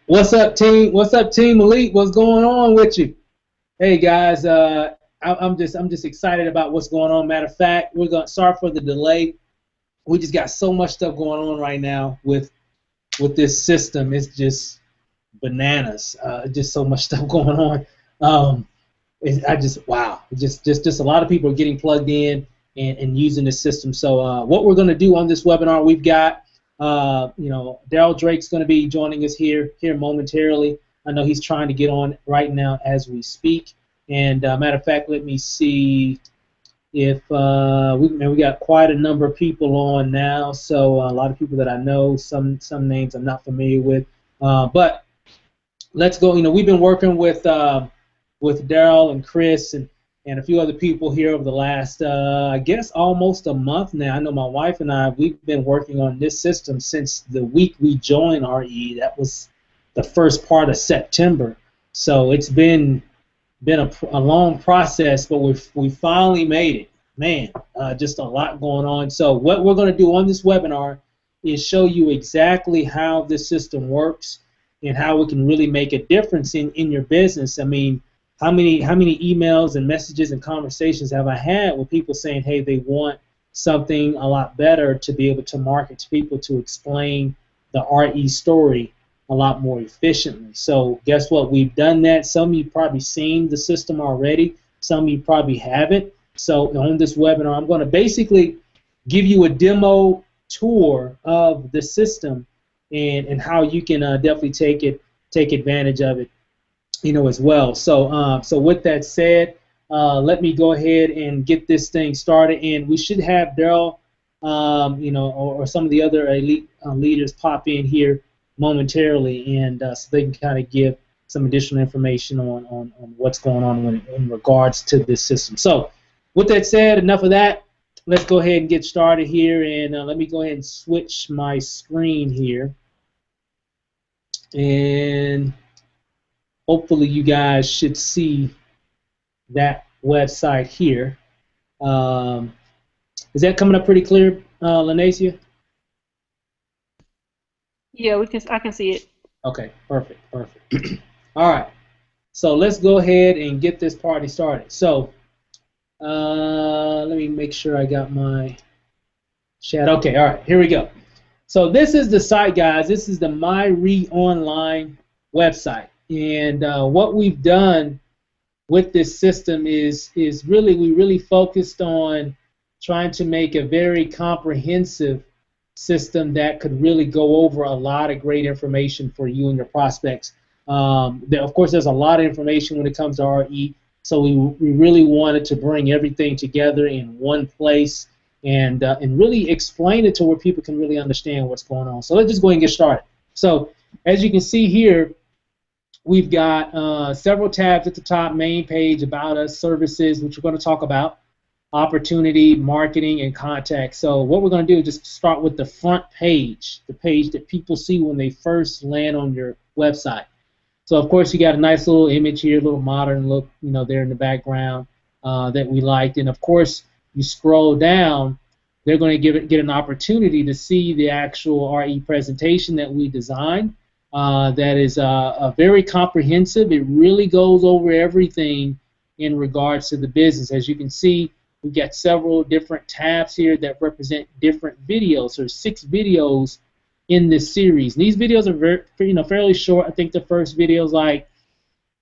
What's up, team? What's up, team Elite? What's going on with you? Hey guys, I'm just excited about what's going on. Matter of fact, we're going. Sorry for the delay. We just got so much stuff going on right now with this system. It's just bananas. Just so much stuff going on. I just wow. Just a lot of people are getting plugged in and using the system. So what we're going to do on this webinar, we've got Daryl Drake's going to be joining us here momentarily. I know he's trying to get on right now as we speak. And matter of fact, let me see if we got quite a number of people on now. So a lot of people that I know, some names I'm not familiar with. But let's go. We've been working with Daryl and Chris and a few other people here over the last, I guess, almost a month now. I know my wife and we've been working on this system since the week we joined RE. That was the first part of September. So it's been a long process, but we finally made it. Man, just a lot going on. So what we're going to do on this webinar is show you exactly how this system works and how we can really make a difference in your business. I mean, how many emails and messages and conversations have I had with people saying, hey, they want something a lot better to be able to market to people, to explain the RE story a lot more efficiently. So guess what? We've done that. Some of you probably seen the system already. Some of you probably haven't. So on this webinar, I'm going to basically give you a demo tour of the system and how you can definitely take advantage of it, as well. So with that said, let me go ahead and get this thing started, and we should have Daryl, or some of the other elite leaders pop in here momentarily, and so they can kind of give some additional information on what's going on in regards to this system. So with that said, enough of that. Let's go ahead and get started here, and let me go ahead and switch my screen here, and hopefully you guys should see that website here. Is that coming up pretty clear, Lanacia? Yeah, I can see it. Okay, perfect. All right, so let's go ahead and get this party started. So let me make sure I got my chat. Okay, all right, here we go. So this is the site, guys. This is the MyRE Online website. And what we've done with this system is we really focused on trying to make a very comprehensive system that could really go over a lot of great information for you and your prospects. Of course, there's a lot of information when it comes to RE, so we really wanted to bring everything together in one place and really explain it to where people can really understand what's going on. So let's just go ahead and get started. So as you can see here, we've got several tabs at the top: main page, about us, services, which we're going to talk about, opportunity, marketing, and contact. So what we're going to do is just start with the front page, the page that people see when they first land on your website. So of course you got a nice little image here, a little modern look, there in the background that we liked. And of course you scroll down, they're going to get an opportunity to see the actual RE presentation that we designed. That is very comprehensive. It really goes over everything in regards to the business. As you can see, we've got several different tabs here that represent different videos. There's 6 videos in this series. And these videos are fairly short. I think the first video is like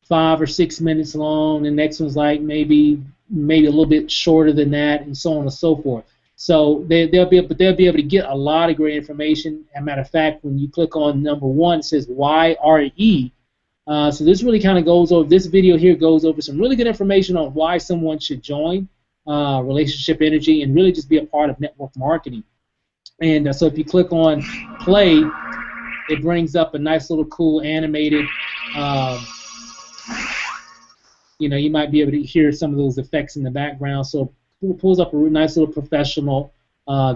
5 or 6 minutes long. The next one's like maybe a little bit shorter than that, and so on and so forth. So they'll be able to get a lot of great information. As a matter of fact, when you click on number 1, it says why RE. So this really kind of goes over. This video here goes over some really good information on why someone should join Relationship Energy and really just be a part of network marketing. And so if you click on play, it brings up a nice little cool animated. You might be able to hear some of those effects in the background. So it pulls up a nice little professional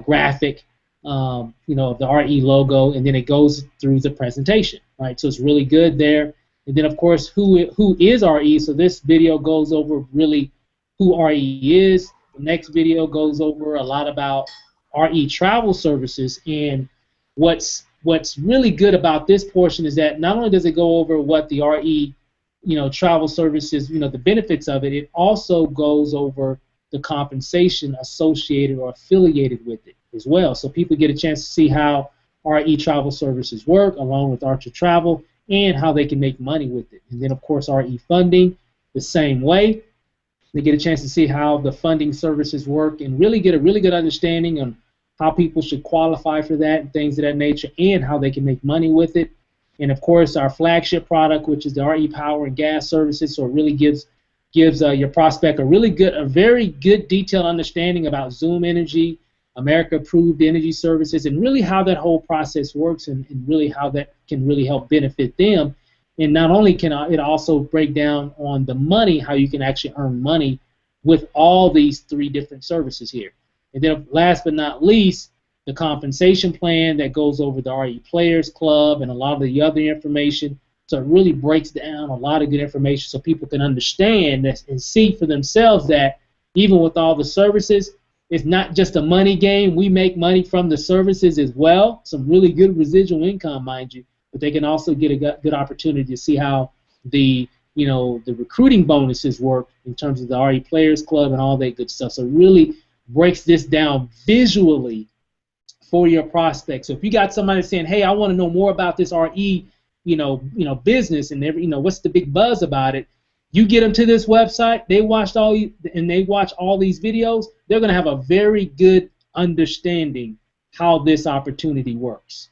graphic, of the RE logo, and then it goes through the presentation, right? So it's really good there. And then of course, who is RE? So this video goes over really who RE is. The next video goes over a lot about RE travel services and what's what's really good about this portion is that not only does it go over what the RE, travel services, the benefits of it, it also goes over the compensation associated or affiliated with it as well. So people get a chance to see how RE travel services work along with Archer Travel and how they can make money with it. And then, of course, RE funding, the same way. They get a chance to see how the funding services work and really get a really good understanding on how people should qualify for that and things of that nature and how they can make money with it. And, of course, our flagship product, which is the RE Power and Gas Services, so it really gives your prospect a very good detailed understanding about Zoom Energy, America-approved energy services, and really how that whole process works and really how that can really help benefit them. And not only can it also break down on the money, how you can actually earn money with all these 3 different services here. And then last but not least, the compensation plan that goes over the RE Players Club and a lot of the other information. So it really breaks down a lot of good information so people can understand this and see for themselves that even with all the services, it's not just a money game. We make money from the services as well, some really good residual income, mind you. But they can also get a good opportunity to see how the recruiting bonuses work in terms of the RE Players Club and all that good stuff. So it really breaks this down visually for your prospects. So if you got somebody saying, "Hey, I want to know more about this RE, business and what's the big buzz about it?" You get them to this website. They watch all these videos. They're going to have a very good understanding how this opportunity works.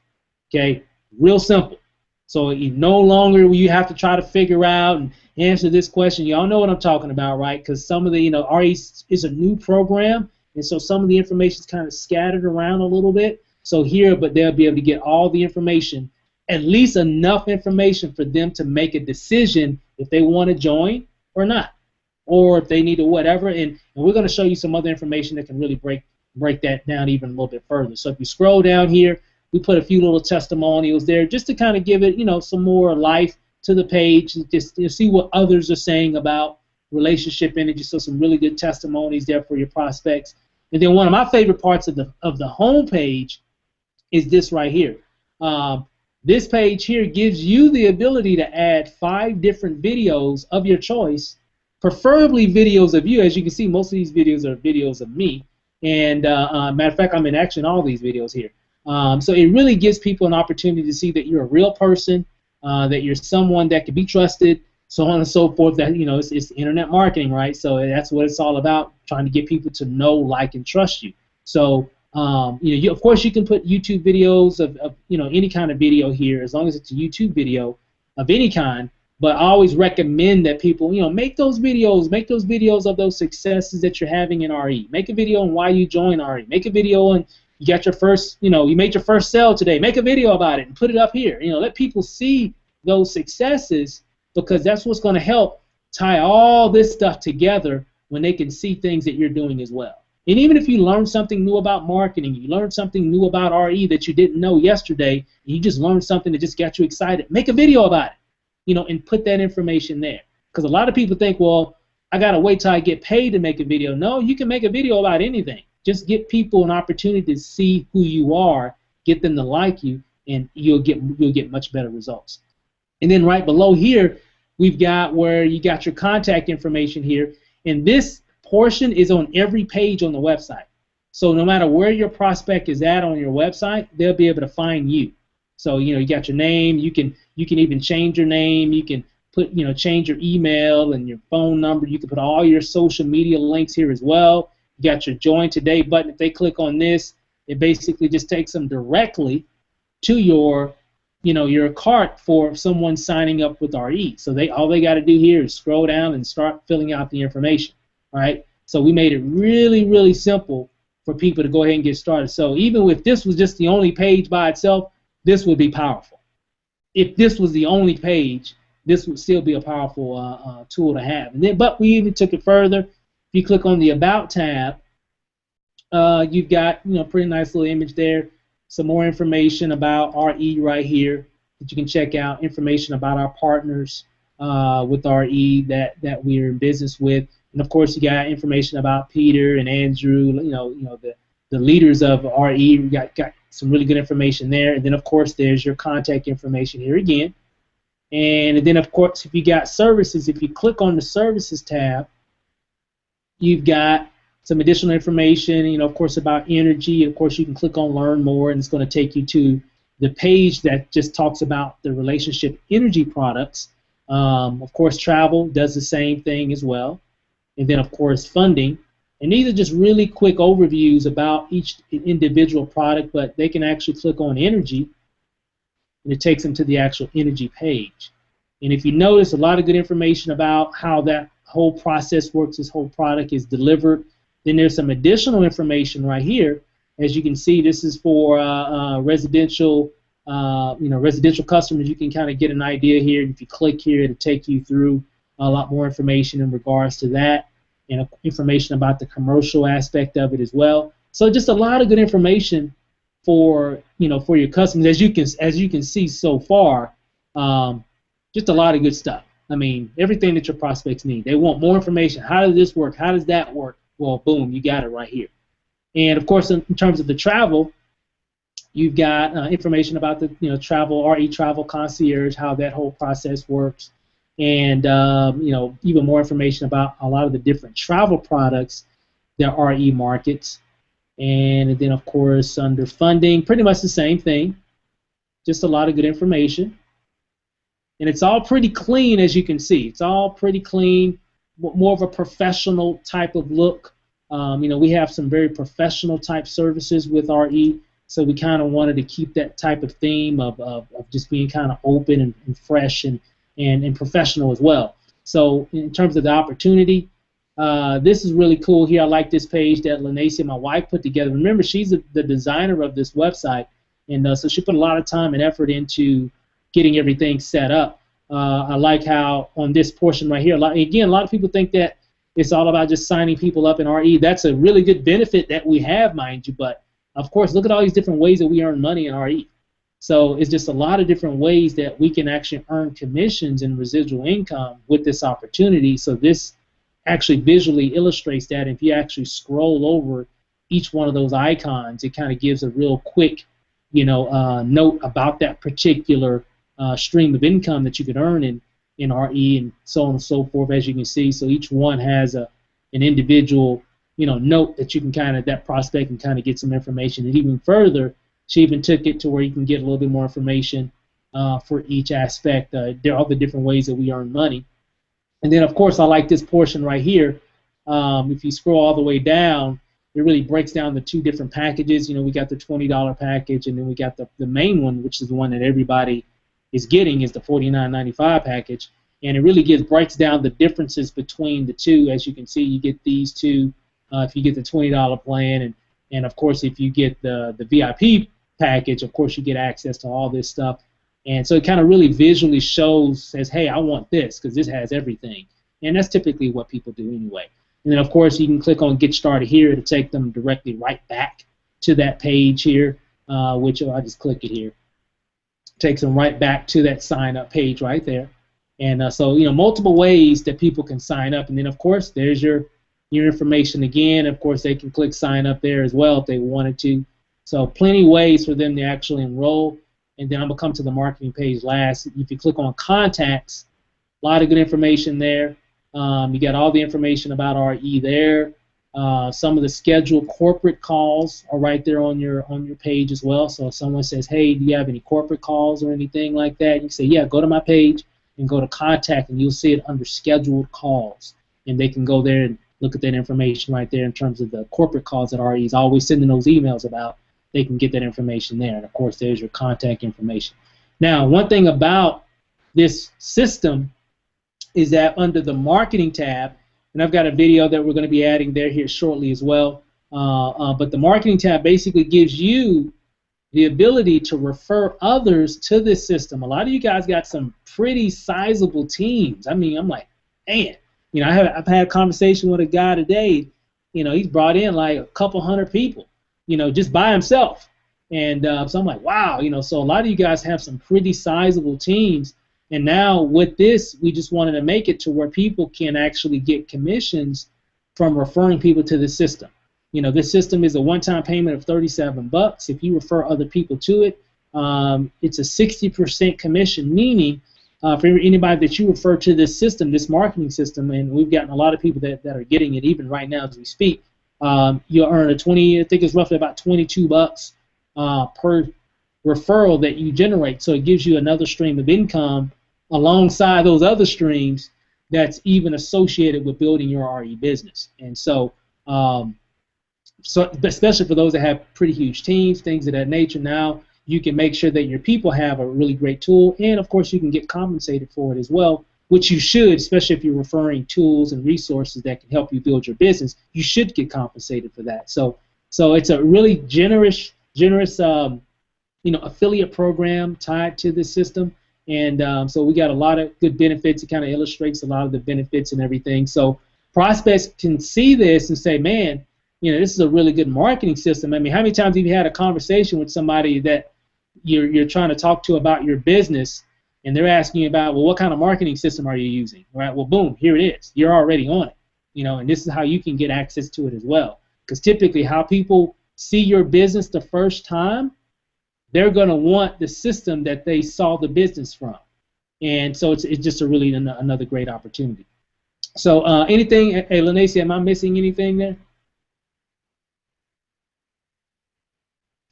Okay, real simple. So no longer will you have to try to figure out and answer this question. Y'all know what I'm talking about, right? Because some of the RE is a new program. And so some of the information is kind of scattered around a little bit. So here, but they'll be able to get all the information, at least enough information for them to make a decision if they want to join or not, or if they need to whatever. And we're going to show you some other information that can really break that down even a little bit further. So if you scroll down here, we put a few little testimonials there just to kind of give it, some more life to the page, and just see what others are saying about relationship energy. So some really good testimonies there for your prospects. And then one of my favorite parts of the home page is this right here. This page here gives you the ability to add 5 different videos of your choice, preferably videos of you. As you can see, most of these videos are videos of me. And matter of fact, I'm in action all these videos here. So it really gives people an opportunity to see that you're a real person, that you're someone that can be trusted, so on and so forth. That it's internet marketing, right? So that's what it's all about, trying to get people to know, like, and trust you. So of course you can put YouTube videos of any kind of video here, as long as it's a YouTube video of any kind. But I always recommend that people make those videos of those successes that you're having in RE. Make a video on why you joined RE. Make a video on you got your first, you made your first sale today. Make a video about it and put it up here. Let people see those successes, because that's what's going to help tie all this stuff together when they can see things that you're doing as well. And even if you learn something new about marketing, you learned something new about RE that you didn't know yesterday, and you just learned something that just got you excited, make a video about it, and put that information there. Because a lot of people think, well, I got to wait till I get paid to make a video. No, you can make a video about anything. Just give people an opportunity to see who you are, get them to like you, and you'll get much better results. And then right below here, we've got where you got your contact information here, and this portion is on every page on the website. So no matter where your prospect is at on your website, they'll be able to find you. So you got your name. You can even change your name. You can put change your email and your phone number. You can put all your social media links here as well. You got your Join Today button. If they click on this, it basically just takes them directly to your cart for someone signing up with RE. So all they got to do here is scroll down and start filling out the information. All right. So we made it really, really simple for people to go ahead and get started. So even if this was just the only page by itself, this would be powerful. If this was the only page, this would still be a powerful tool to have. But we even took it further. If you click on the About tab, you've got pretty nice little image there. Some more information about RE right here that you can check out. Information about our partners with RE that we're in business with, and of course you got information about Peter and Andrew. the leaders of RE. We got some really good information there. And then, of course, there's your contact information here again. And then, of course, if you got services, if you click on the services tab, you've got some additional information, of course, about energy. Of course, you can click on Learn More, and it's going to take you to the page that just talks about the relationship energy products. Of course, travel does the same thing as well. And then, of course, funding. And these are just really quick overviews about each individual product, but they can actually click on energy, and it takes them to the actual energy page. And if you notice, a lot of good information about how that whole process works, this whole product is delivered. Then there's some additional information right here. As you can see, this is for residential, residential customers. You can kind of get an idea here. If you click here, it'll take you through a lot more information in regards to that, and information about the commercial aspect of it as well. So just a lot of good information for for your customers. As you can see so far, just a lot of good stuff. I mean, everything that your prospects need. They want more information. How does this work? How does that work? Well, boom, you got it right here. And of course, in terms of the travel, you've got information about the RE Travel Concierge, how that whole process works, and even more information about a lot of the different travel products that RE markets. And then, of course, under funding, pretty much the same thing, just a lot of good information. And it's all pretty clean, as you can see. It's all pretty clean, more of a professional type of look. We have some very professional type services with RE, so we kind of wanted to keep that type of theme of just being kind of open and fresh and professional as well. So in terms of the opportunity, this is really cool here. I like this page that Lanacia, my wife, put together. Remember, she's the designer of this website, and so she put a lot of time and effort into getting everything set up. I like how on this portion right here, a lot of people think that it's all about just signing people up in RE. That's a really good benefit that we have, mind you, but of course, look at all these different ways that we earn money in RE. So it's just a lot of different ways that we can actually earn commissions and residual income with this opportunity. So this actually visually illustrates that. If you actually scroll over each one of those icons, it kind of gives a real quick note about that particular stream of income that you could earn in RE, and so on and so forth, as you can see. So each one has an individual note that you can that prospect can kind of get some information. And even further, she even took it to where you can get a little bit more information for each aspect. There are all the different ways that we earn money. And then, of course, I like this portion right here. If you scroll all the way down, it really breaks down the two different packages. We got the $20 package, and then we got the main one, which is the one that everybody is getting, is the $49.95 package. And it really breaks down the differences between the two. As you can see, you get these two if you get the $20 plan, and of course, if you get the VIP package, of course, you get access to all this stuff. And so it kind of really visually says, hey, I want this because this has everything. And that's typically what people do anyway. And then, of course, you can click on Get Started here to take them directly right back to that page here, which I'll just click it here. Takes them right back to that sign-up page right there. And so, multiple ways that people can sign up. And then, of course, there's your information again. Of course, they can click sign up there as well if they wanted to. So plenty of ways for them to actually enroll. And then I'm going to come to the marketing page last. If you click on contacts, a lot of good information there. You got all the information about RE there. Some of the scheduled corporate calls are right there on your page as well. So if someone says, hey, do you have any corporate calls or anything like that, you can say, yeah, go to my page and go to contact, and you'll see it under scheduled calls. And they can go there and look at that information right there in terms of the corporate calls that RE is always sending those emails about. They can get that information there. And, of course, there's your contact information. Now, one thing about this system is that under the marketing tab, and I've got a video that we're going to be adding there here shortly as well, but the marketing tab basically gives you the ability to refer others to this system. A lot of you guys got some pretty sizable teams. I mean, I'm like, man, I've had a conversation with a guy today. He's brought in like a couple hundred people, just by himself. And so I'm like, wow, so a lot of you guys have some pretty sizable teams. And now with this, we just wanted to make it to where people can actually get commissions from referring people to the system. This system is a one-time payment of $37. If you refer other people to it, it's a 60% commission, meaning for anybody that you refer to this system, this marketing system, and we've gotten a lot of people that are getting it even right now as we speak, you'll earn I think it's roughly about $22 per referral that you generate. So it gives you another stream of income alongside those other streams that's even associated with building your RE business. And so especially for those that have pretty huge teams, things of that nature, now you can make sure that your people have a really great tool, and of course you can get compensated for it as well, which you should, especially if you're referring tools and resources that can help you build your business. You should get compensated for that. So it's a really generous affiliate program tied to this system, and so we got a lot of good benefits. It kind of illustrates a lot of the benefits and everything. So prospects can see this and say, man, this is a really good marketing system. I mean, how many times have you had a conversation with somebody that you're trying to talk to about your business, and they're asking you about, well, what kind of marketing system are you using? Right? Well, boom, here it is. You're already on it. And this is how you can get access to it as well. Because typically how people see your business the first time, they're going to want the system that they saw the business from. And so it's just another great opportunity. So anything, hey, Lanacia, am I missing anything there?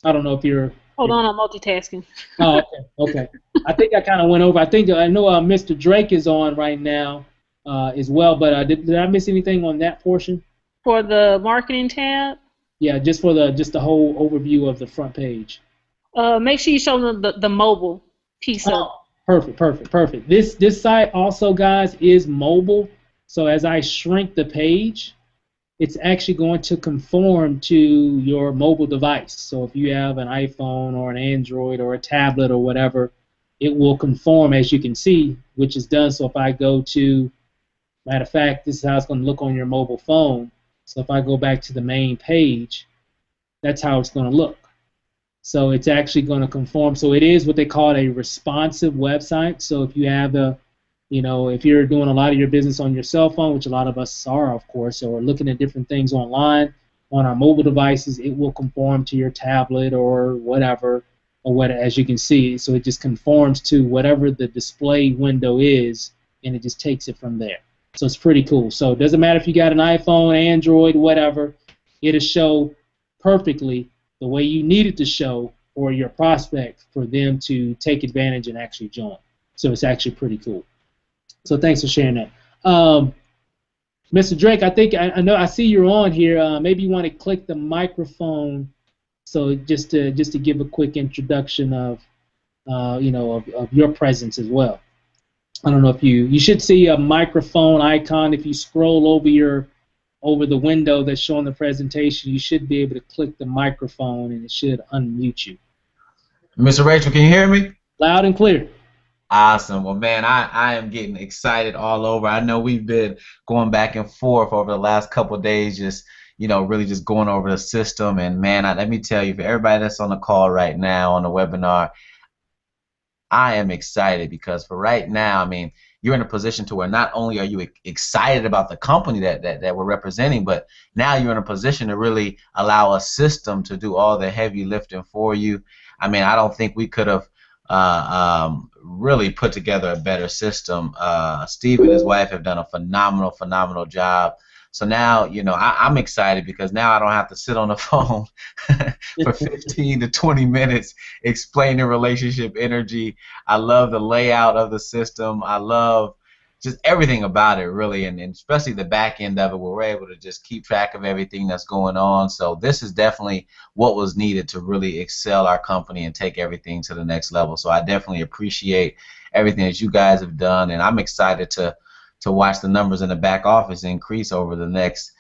I don't know if you're... Hold on, I'm multitasking. Oh, okay. I think I kind of went over. I know Mr. Drake is on right now as well, but did I miss anything on that portion? For the marketing tab? Yeah, just the whole overview of the front page. Make sure you show them the mobile piece of it. Perfect. This site also, guys, is mobile. So as I shrink the page, it's actually going to conform to your mobile device. So if you have an iPhone or an Android or a tablet or whatever, it will conform, as you can see, which is done. So if I go to, matter of fact, this is how it's going to look on your mobile phone. So if I go back to the main page, that's how it's going to look. So it's actually going to conform. So it is what they call a responsive website. So if you have if you're doing a lot of your business on your cell phone, which a lot of us are, of course, or looking at different things online on our mobile devices, it will conform to your tablet or whatever, as you can see. So it just conforms to whatever the display window is, and it just takes it from there. So it's pretty cool. So it doesn't matter if you got an iPhone, Android, whatever, it'll show perfectly the way you need it to show for your prospect for them to take advantage and actually join. So it's actually pretty cool. So thanks for sharing that. Mr. Drake, I think I know I see you're on here. Maybe you want to click the microphone, so just to give a quick introduction of of your presence as well. I don't know if you should see a microphone icon if you scroll over the window that's showing the presentation. You should be able to click the microphone and it should unmute you. Mr. Rachel, can you hear me? Loud and clear. Awesome. Well, man, I am getting excited all over. I know we've been going back and forth over the last couple of days, just really just going over the system. And man, let me tell you, for everybody that's on the call right now on the webinar, I am excited because for right now, I mean, you're in a position to where not only are you excited about the company that we're representing, but now you're in a position to really allow a system to do all the heavy lifting for you. I mean, I don't think we could have really put together a better system. Steve and his wife have done a phenomenal job. So now, I'm excited because now I don't have to sit on the phone for 15 to 20 minutes explaining relationship energy. I love the layout of the system. I love just everything about it, really, and especially the back end of it, where we're able to just keep track of everything that's going on. So this is definitely what was needed to really excel our company and take everything to the next level. So I definitely appreciate everything that you guys have done, and I'm excited to watch the numbers in the back office increase over the next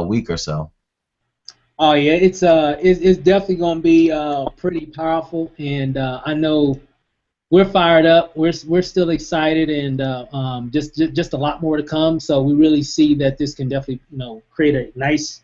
week or so. Oh yeah, it's definitely going to be pretty powerful, and I know we're fired up. We're still excited, and just a lot more to come. So we really see that this can definitely create a nice,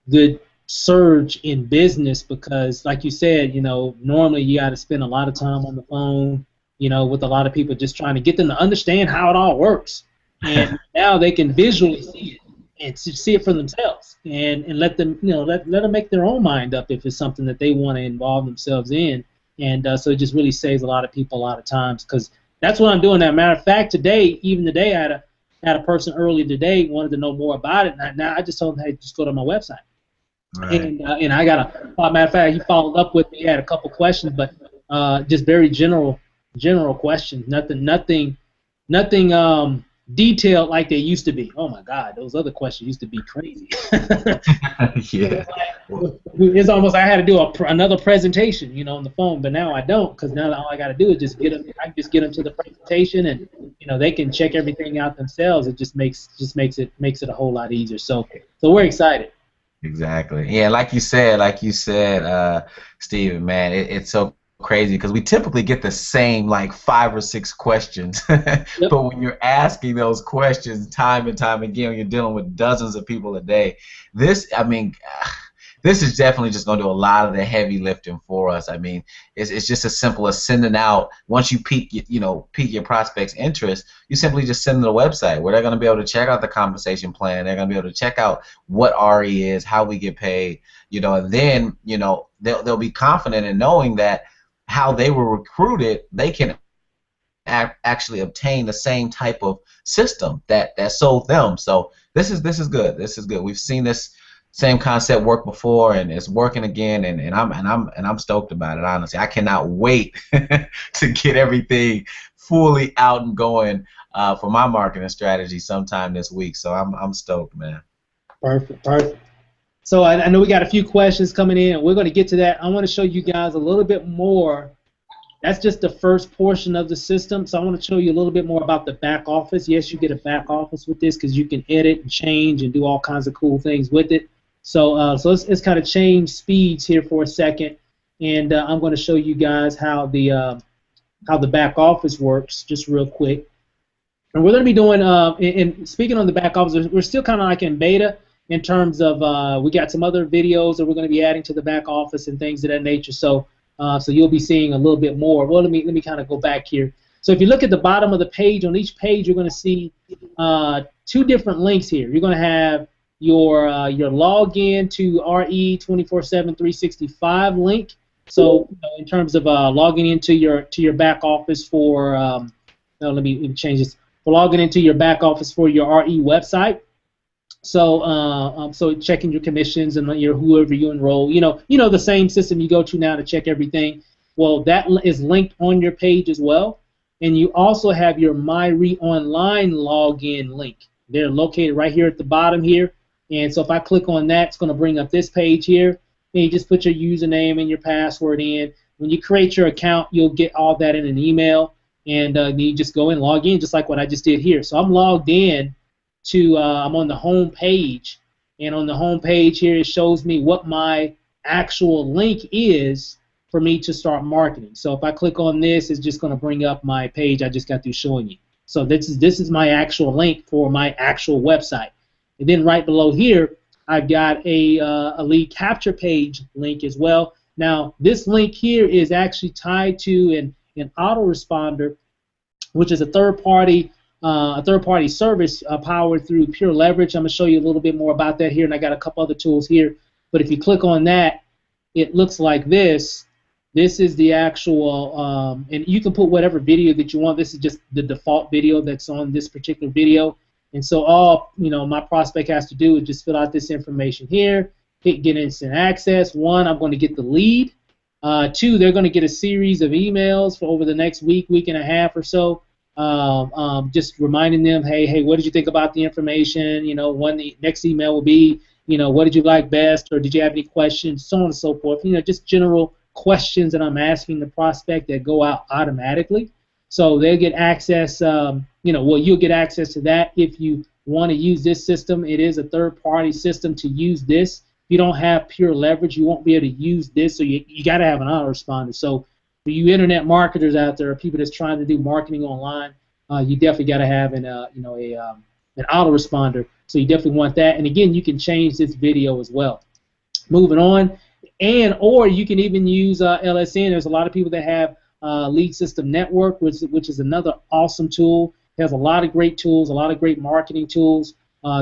good surge in business because, like you said, normally you got to spend a lot of time on the phone, with a lot of people just trying to get them to understand how it all works. And now they can visually see it. and to see it for themselves, and let them, let them make their own mind up if it's something that they want to involve themselves in. And so it just really saves a lot of people a lot of times, because that's what I'm doing now. Matter of fact, even today, I had a person earlier today wanted to know more about it. And now I just told him, hey, just go to my website. Right. And I got matter of fact, he followed up with me. He had a couple questions, but just very general questions. Nothing detailed like they used to be. Oh my God, those other questions used to be crazy. Yeah. It's almost I had to do another presentation, on the phone, but now I don't, because now all I got to do is just get them. I can just get them to the presentation, and they can check everything out themselves. It just makes it a whole lot easier. So we're excited. Exactly. Yeah, like you said, Steven, man, it's so crazy because we typically get the same like 5 or 6 questions. Yep. But when you're asking those questions time and time again, when you're dealing with dozens of people a day, this is definitely just going to do a lot of the heavy lifting for us. I mean, it's just as simple as sending out, once you pique your prospects' interest, you simply just send them to the website where they're going to be able to check out the compensation plan. They're going to be able to check out what RE is, how we get paid, and then, they'll be confident in knowing that how they were recruited, they can actually obtain the same type of system that sold them. So this is good. This is good. We've seen this same concept work before, and it's working again, and I'm stoked about it. Honestly, I cannot wait to get everything fully out and going for my marketing strategy sometime this week. So I'm stoked, man. Perfect. So I know we got a few questions coming in, and we're going to get to that. I want to show you guys a little bit more. That's just the first portion of the system. So I want to show you a little bit more about the back office. Yes, you get a back office with this because you can edit and change and do all kinds of cool things with it. So let's kind of change speeds here for a second, and I'm going to show you guys how the back office works just real quick. And we're going to be doing, and speaking on the back office, we're still kind of like in beta in terms of we got some other videos that we're going to be adding to the back office and things of that nature. So you'll be seeing a little bit more. Well, let me kind of go back here. So if you look at the bottom of the page, on each page you're going to see 2 different links here. You're going to have your login to RE 24/7/365 link. So in terms of logging into your back office for let me change this. For logging into your back office for your RE website. So so checking your commissions and whoever you enroll. The same system you go to now to check everything. Well, that is linked on your page as well. And you also have your MyRE Online login link. They're located right here at the bottom here. And so if I click on that, it's going to bring up this page here. And you just put your username and your password in. When you create your account, you'll get all that in an email. And then you just go and log in just like what I just did here. So I'm logged in to, I'm on the home page. And on the home page here, it shows me what my actual link is for me to start marketing. So if I click on this, it's just going to bring up my page I just got through showing you. So this is my actual link for my actual website. And then right below here, I've got a lead capture page link as well. Now, this link here is actually tied to an autoresponder, which is a third-party service powered through Pure Leverage. I'm going to show you a little bit more about that here, and I got a couple other tools here. But if you click on that, it looks like this. This is the actual, and you can put whatever video that you want. This is just the default video that's on this particular video. And so all my prospect has to do is just fill out this information here, hit get instant access. 1, I'm going to get the lead. 2, they're going to get a series of emails for over the next week and a half or so, just reminding them, hey, what did you think about the information? When the next email will be, what did you like best, or did you have any questions, so on and so forth. Just general questions that I'm asking the prospect that go out automatically. So they'll get access, you'll get access to that if you want to use this system. It is a third-party system to use this. If you don't have Pure Leverage, you won't be able to use this, so you got to have an autoresponder. So for you internet marketers out there, people that's trying to do marketing online, you definitely got to have an autoresponder. So you definitely want that. And again, you can change this video as well. Moving on, or you can even use LSN. There's a lot of people that have Lead System Network, which is another awesome tool. It has a lot of great tools, a lot of great marketing tools.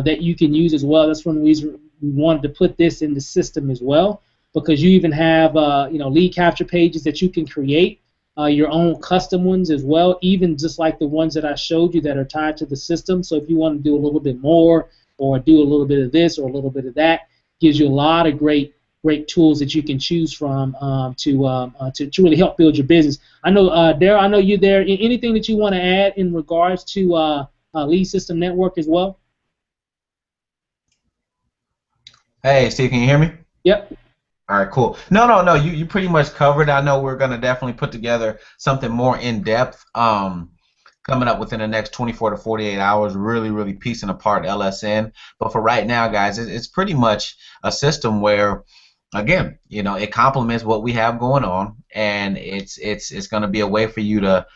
that you can use as well. That's one reason we wanted to put this in the system as well, because you even have lead capture pages that you can create, your own custom ones as well, even just like the ones that I showed you that are tied to the system. So if you want to do a little bit more or do a little bit of this or a little bit of that, gives you a lot of great tools that you can choose from to really help build your business. I know, Daryl, I know you're there. Anything that you want to add in regards to Lead System Network as well? Hey, Steve, can you hear me? Yep. All right, cool. No. You pretty much covered. I know we're gonna definitely put together something more in depth. Coming up within the next 24 to 48 hours, really piecing apart LSN. But for right now, guys, it's pretty much a system where, again, it complements what we have going on, and it's going to be a way for you to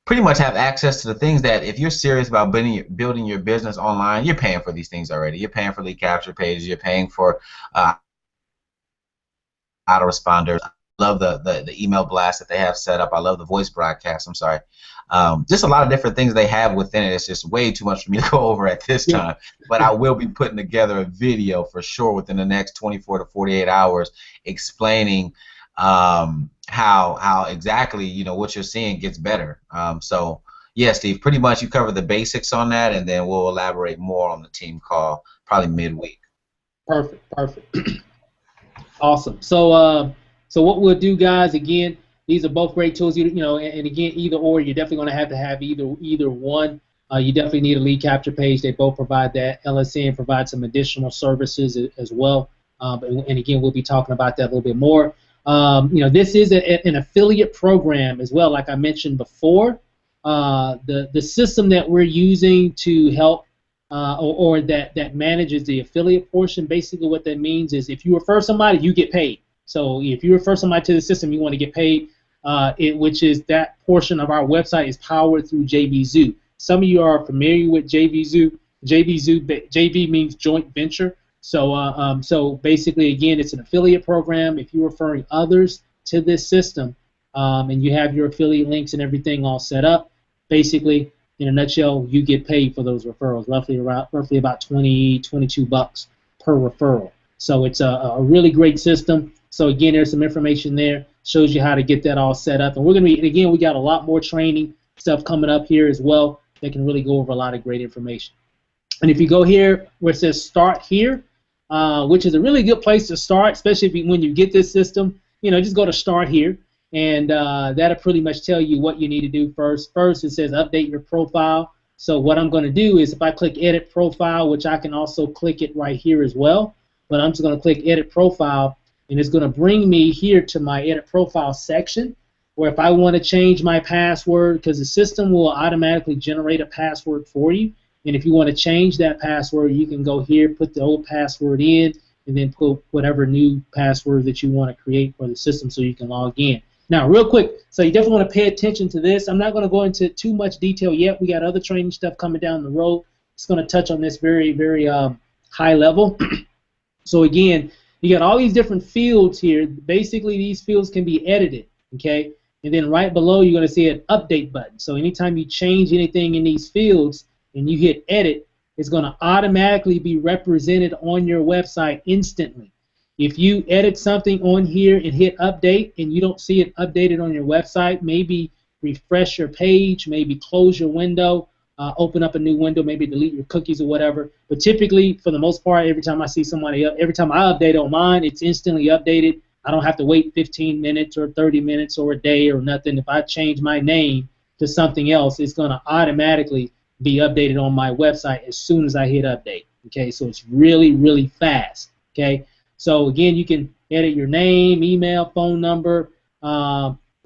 pretty much have access to the things that, if you're serious about building your business online, you're paying for these things already. You're paying for lead capture pages. You're paying for autoresponders. I love the email blast that they have set up. I love the voice broadcast. I'm sorry. Just a lot of different things they have within it. It's just way too much for me to go over at this time. But I will be putting together a video for sure within the next 24 to 48 hours explaining how exactly what you're seeing gets better. So yeah, Steve, pretty much you covered the basics on that, and then we'll elaborate more on the team call probably midweek. Perfect. Awesome. So what we'll do, guys, again, these are both great tools. And again, either or, you're definitely going to have either one. You definitely need a lead capture page. They both provide that. LSN provides some additional services as well. And again, we'll be talking about that a little bit more. This is an affiliate program as well, like I mentioned before. The system that we're using to help or that manages the affiliate portion, basically what that means is if you refer somebody, you get paid. So if you refer somebody to the system, you want to get paid, which is that portion of our website is powered through JVZoo. Some of you are familiar with JVZoo. JV means joint venture. So basically, again, it's an affiliate program. If you're referring others to this system and you have your affiliate links and everything all set up, basically, in a nutshell, you get paid for those referrals, roughly about $22 per referral. So it's a really great system. So again, there's some information there, shows you how to get that all set up. And we're going to be, again, we got a lot more training stuff coming up here as well that can really go over a lot of great information. And if you go here where it says Start Here, which is a really good place to start, especially when you get this system, just go to Start Here, and that'll pretty much tell you what you need to do first. First, it says Update Your Profile. So what I'm going to do is if I click Edit Profile, which I can also click it right here as well, but I'm just going to click Edit Profile, and it's going to bring me here to my Edit Profile section, where if I want to change my password, because the system will automatically generate a password for you, and if you want to change that password, you can go here, put the old password in, and then put whatever new password that you want to create for the system so you can log in. Now, real quick, so you definitely want to pay attention to this. I'm not going to go into too much detail yet. We got other training stuff coming down the road. It's going to touch on this very, very high level. So again, you got all these different fields here. Basically, these fields can be edited, okay? And then right below, you're going to see an update button. So anytime you change anything in these fields and you hit edit, it's going to automatically be represented on your website instantly. If you edit something on here and hit update and you don't see it updated on your website, maybe refresh your page, maybe close your window, open up a new window, maybe delete your cookies or whatever. But typically, for the most part, every time I see somebody, every time I update on mine, it's instantly updated. I don't have to wait 15 minutes or 30 minutes or a day or nothing. If I change my name to something else, it's going to automatically be updated on my website as soon as I hit update. Okay, so it's really, really fast. Okay, so again, you can edit your name, email, phone number.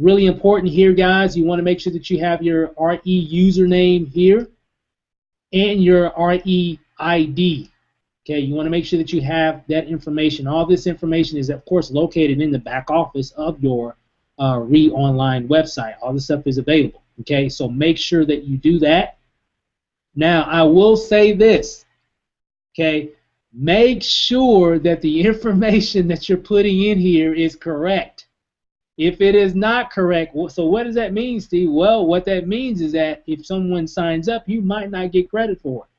Really important here, guys, you want to make sure that you have your RE username here and your RE ID. Okay, you want to make sure that you have that information. All this information is, of course, located in the back office of your Online website. All this stuff is available. Okay, so make sure that you do that. Now, I will say this. Okay, make sure that the information that you're putting in here is correct. If it is not correct, so what does that mean, Steve? Well, what that means is that if someone signs up, you might not get credit for it.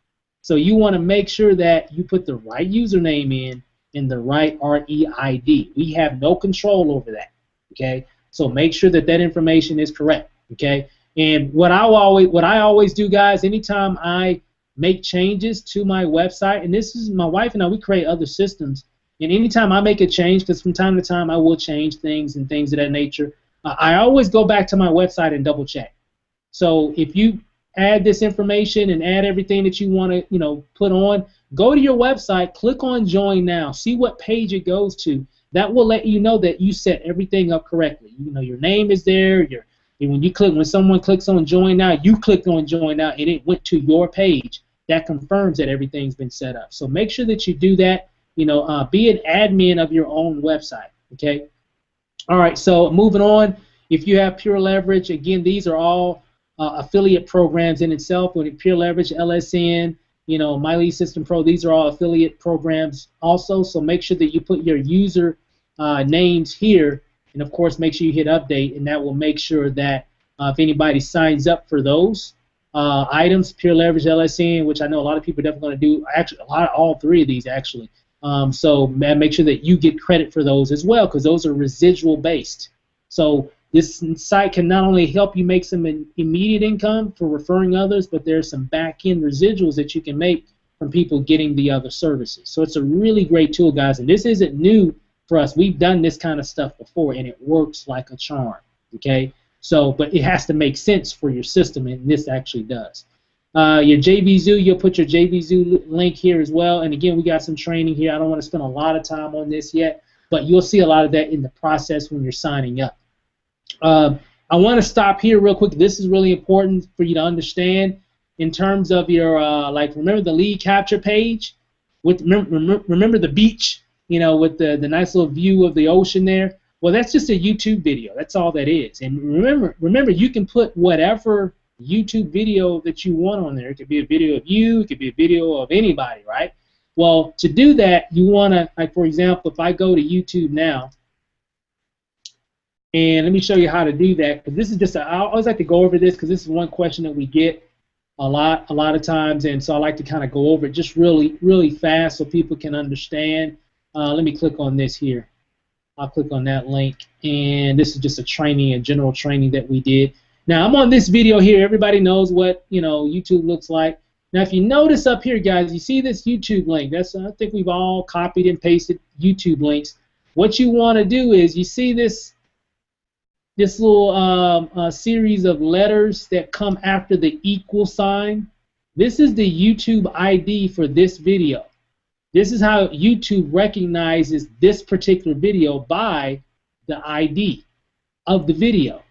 So you want to make sure that you put the right username in and the right REID. We have no control over that. Okay, so make sure that that information is correct. Okay, and what I always do, guys, anytime I make changes to my website, and this is my wife and I, we create other systems, and anytime I make a change, because from time to time I will change things and things of that nature, I always go back to my website and double check. So if you add this information and add everything that you want to, put on, go to your website, click on Join Now, see what page it goes to. That will let you know that you set everything up correctly. Your name is there. When someone clicks on Join Now, you clicked on Join Now, and it went to your page. That confirms that everything's been set up. So make sure that you do that. Be an admin of your own website. Okay. All right. So moving on. If you have Pure Leverage, again, these are all affiliate programs in itself. With Pure Leverage, LSN, My Lead System Pro, these are all affiliate programs also. So make sure that you put your user names here, and of course make sure you hit update, and that will make sure that if anybody signs up for those items, Pure Leverage, LSN, which I know a lot of people are definitely going to do, actually all three of these actually. So make sure that you get credit for those as well, because those are residual based. So this site can not only help you make some immediate income for referring others, but there's some back-end residuals that you can make from people getting the other services. So it's a really great tool, guys, and this isn't new for us. We've done this kind of stuff before, and it works like a charm, okay? So, but it has to make sense for your system, and this actually does. Your JVZoo, you'll put your JVZoo link here as well, and again, we got some training here. I don't want to spend a lot of time on this yet, but you'll see a lot of that in the process when you're signing up. I want to stop here real quick. This is really important for you to understand in terms of your, remember the lead capture page? Remember the beach, with the nice little view of the ocean there? Well, that's just a YouTube video. That's all that is. And remember, you can put whatever YouTube video that you want on there. It could be a video of you. It could be a video of anybody, right? Well, to do that, you want to, for example, if I go to YouTube now, and let me show you how to do that, because this is just, I always like to go over this because this is one question that we get a lot of times, and so I like to kind of go over it just really, really fast so people can understand. Let me click on this here. I'll click on that link, and this is just a general training that we did. Now, I'm on this video here. Everybody knows what, YouTube looks like. Now, if you notice up here, guys, you see this YouTube link. I think we've all copied and pasted YouTube links. What you want to do is, you see this little series of letters that come after the equal sign. This is the YouTube ID for this video. This is how YouTube recognizes this particular video by the ID of the video.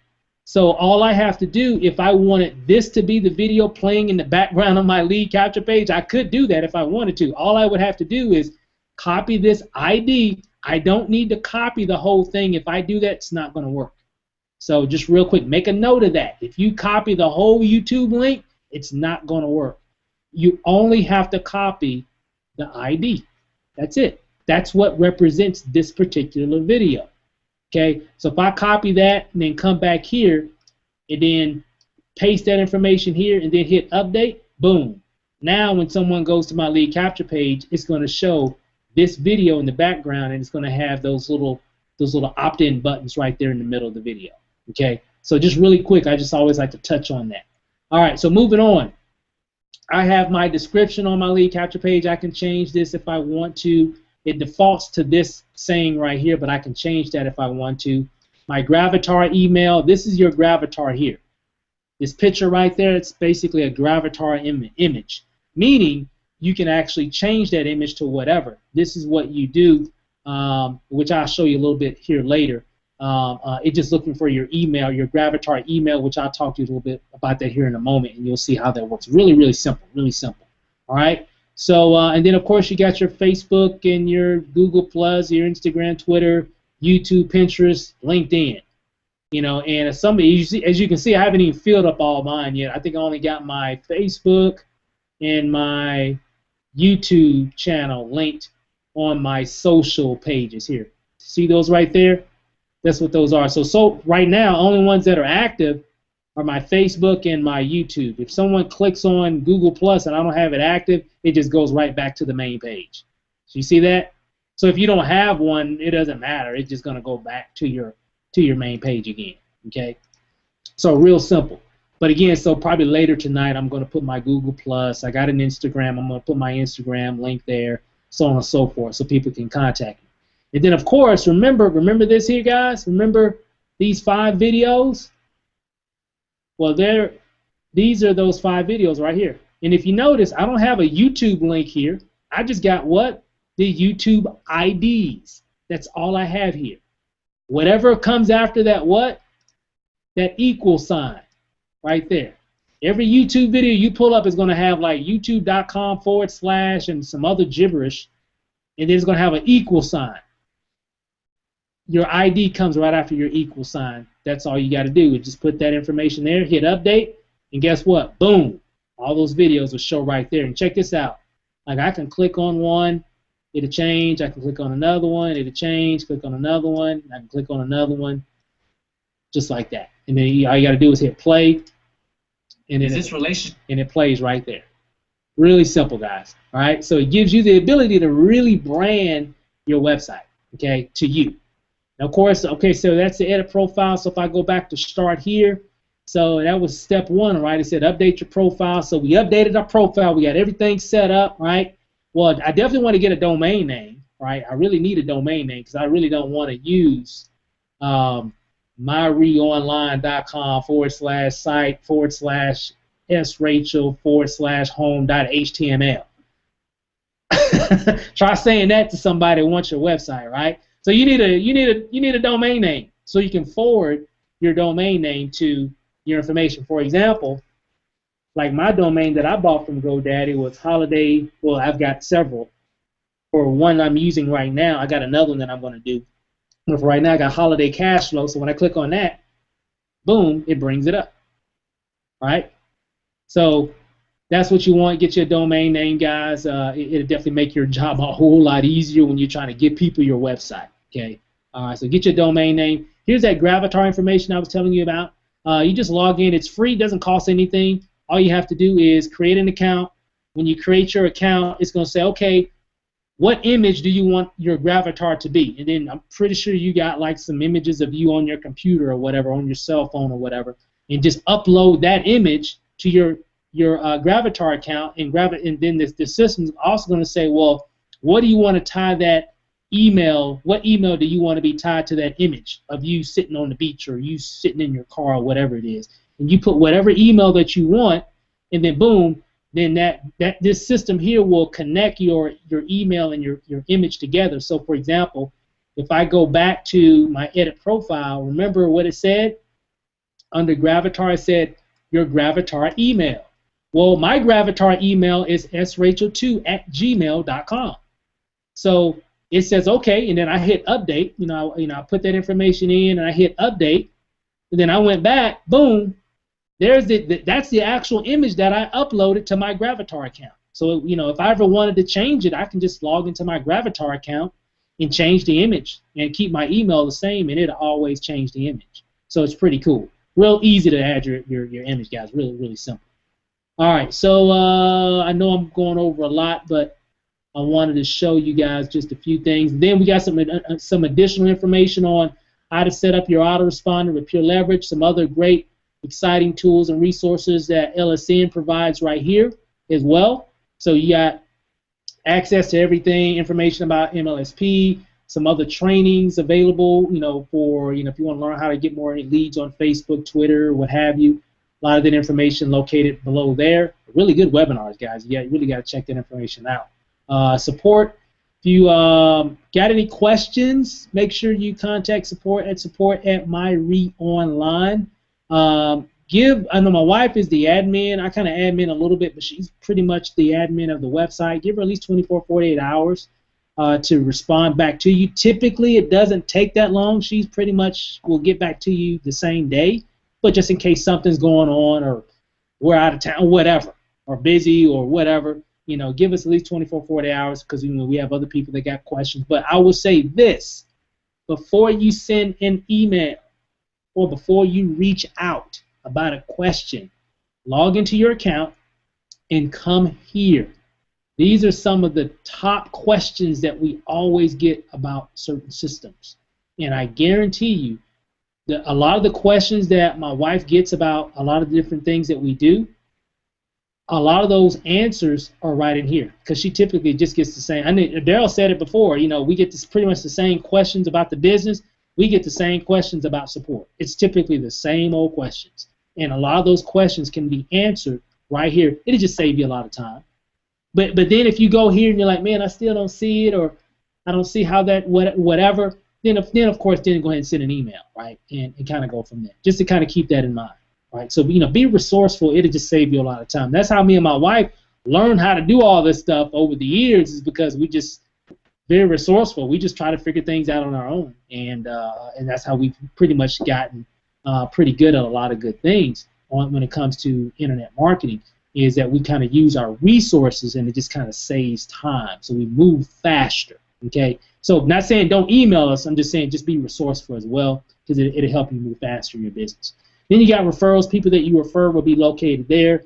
So all I have to do, if I wanted this to be the video playing in the background of my lead capture page, I could do that if I wanted to. All I would have to do is copy this ID. I don't need to copy the whole thing. If I do that, it's not going to work. So just real quick, make a note of that. If you copy the whole YouTube link, it's not going to work. You only have to copy the ID. That's it. That's what represents this particular video. Okay, so if I copy that and then come back here and then paste that information here and then hit update, boom. Now when someone goes to my lead capture page, it's going to show this video in the background, and it's going to have those little opt-in buttons right there in the middle of the video. Okay, so just really quick, I just always like to touch on that. All right, so moving on. I have my description on my lead capture page. I can change this if I want to. It defaults to this saying right here, but I can change that if I want to. My Gravatar email, this is your Gravatar here. This picture right there, it's basically a Gravatar image, meaning you can actually change that image to whatever. This is what you do, which I'll show you a little bit here later. It's just looking for your email, your Gravatar email, which I'll talk to you a little bit about that here in a moment, and you'll see how that works. Really, really simple, really simple. All right. So, and then of course you got your Facebook and your Google Plus, your Instagram, Twitter, YouTube, Pinterest, LinkedIn. And as you can see, I haven't even filled up all mine yet. I think I only got my Facebook and my YouTube channel linked on my social pages here. See those right there? That's what those are. So right now, only ones that are active are my Facebook and my YouTube. If someone clicks on Google Plus and I don't have it active, it just goes right back to the main page. So you see that? So if you don't have one, it doesn't matter. It's just going to go back to your main page again. Okay? So real simple. But again, so probably later tonight I'm going to put my Google Plus. I got an Instagram. I'm going to put my Instagram link there, so on and so forth, so people can contact me. And then of course, remember this here, guys. Remember these 5 videos? Well, these are those 5 videos right here. And if you notice, I don't have a YouTube link here. I just got what? The YouTube IDs. That's all I have here. Whatever comes after that what? That equal sign right there. Every YouTube video you pull up is going to have like youtube.com/ and some other gibberish, and then it's going to have an equal sign. Your ID comes right after your equal sign. That's all you got to do is just put that information there, hit update, and guess what? Boom. All those videos will show right there. And check this out. Like I can click on one, it'll change. I can click on another one, it'll change. Click on another one, I can click on another one, just like that. And then all you got to do is hit play, and then it plays right there. Really simple, guys. All right. So it gives you the ability to really brand your website, okay, to you. Now, of course, okay, so that's the edit profile. So if I go back to start here, so that was step 1, right? It said update your profile. So we updated our profile. We got everything set up, right? Well, I definitely want to get a domain name, right? I really need a domain name because I really don't want to use myreonline.com/site/srachel/home.html. Try saying that to somebody who wants your website, right? So you need a domain name so you can forward your domain name to your information. For example, like my domain that I bought from GoDaddy was holiday. Well, I've got several. For one I'm using right now, I got another one that I'm going to do. But for right now, I got holiday cash flow. So when I click on that, boom, it brings it up. All right. So that's what you want. Get your domain name, guys. It'll definitely make your job a whole lot easier when you're trying to give people your website. Okay. All right. So get your domain name. Here's that Gravatar information I was telling you about. You just log in. It's free. Doesn't cost anything. All you have to do is create an account. When you create your account, it's going to say, okay, what image do you want your Gravatar to be? And then I'm pretty sure you got like some images of you on your computer or whatever, on your cell phone or whatever, and just upload that image to your Gravatar account, and then the system's also going to say, well, what do you want to tie that email? What email do you want to be tied to that image of you sitting on the beach or you sitting in your car or whatever it is? And you put whatever email that you want, and then boom, then this system here will connect your email and your image together. So for example, if I go back to my edit profile, remember what it said? Under Gravatar, it said your Gravatar email. Well, my Gravatar email is srachel2@gmail.com. So it says okay, and then I hit update. I put that information in, and I hit update, and then I went back. Boom, there's that's the actual image that I uploaded to my Gravatar account. So if I ever wanted to change it, I can just log into my Gravatar account and change the image and keep my email the same, and it'll always change the image. So it's pretty cool. Real easy to add your image, guys. Really, really simple. All right, so I know I'm going over a lot, but I wanted to show you guys just a few things. Then we got some additional information on how to set up your autoresponder with Pure Leverage, some other great, exciting tools and resources that LSN provides right here as well. So you got access to everything, information about MLSP, some other trainings available, for, if you want to learn how to get more leads on Facebook, Twitter, what have you. A lot of that information located below there. Really good webinars, guys. You really got to check that information out. Support. If you got any questions, make sure you contact support@myreonline. I know my wife is the admin. I kind of admin a little bit, but she's pretty much the admin of the website. Give her at least 24, 48 hours to respond back to you. Typically, it doesn't take that long. She's pretty much will get back to you the same day. But just in case something's going on or we're out of town, whatever, or busy or whatever, give us at least 24, 48 hours because we have other people that got questions. But I will say this, before you send an email or before you reach out, about a question, log into your account and come here. These are some of the top questions that we always get about certain systems. And I guarantee you that a lot of the questions that my wife gets about a lot of the different things that we do, a lot of those answers are right in here because she typically just gets the same. I mean, Daryl said it before, we get this pretty much the same questions about the business. We get the same questions about support. It's typically the same old questions. And a lot of those questions can be answered right here. It'll just save you a lot of time. But then if you go here and you're like, man, I still don't see it, or I don't see how that whatever, then of course go ahead and send an email, right, and kind of go from there, just to kind of keep that in mind, right? So be resourceful. It'll just save you a lot of time. That's how me and my wife learned how to do all this stuff over the years, is because we just very resourceful. We just try to figure things out on our own, and that's how we've pretty much gotten pretty good at a lot of good things when it comes to internet marketing. Is that we kind of use our resources and it just kind of saves time. So we move faster, okay? So I'm not saying don't email us. I'm just saying just be resourceful as well, because it'll help you move faster in your business. Then you got referrals. People that you refer will be located there.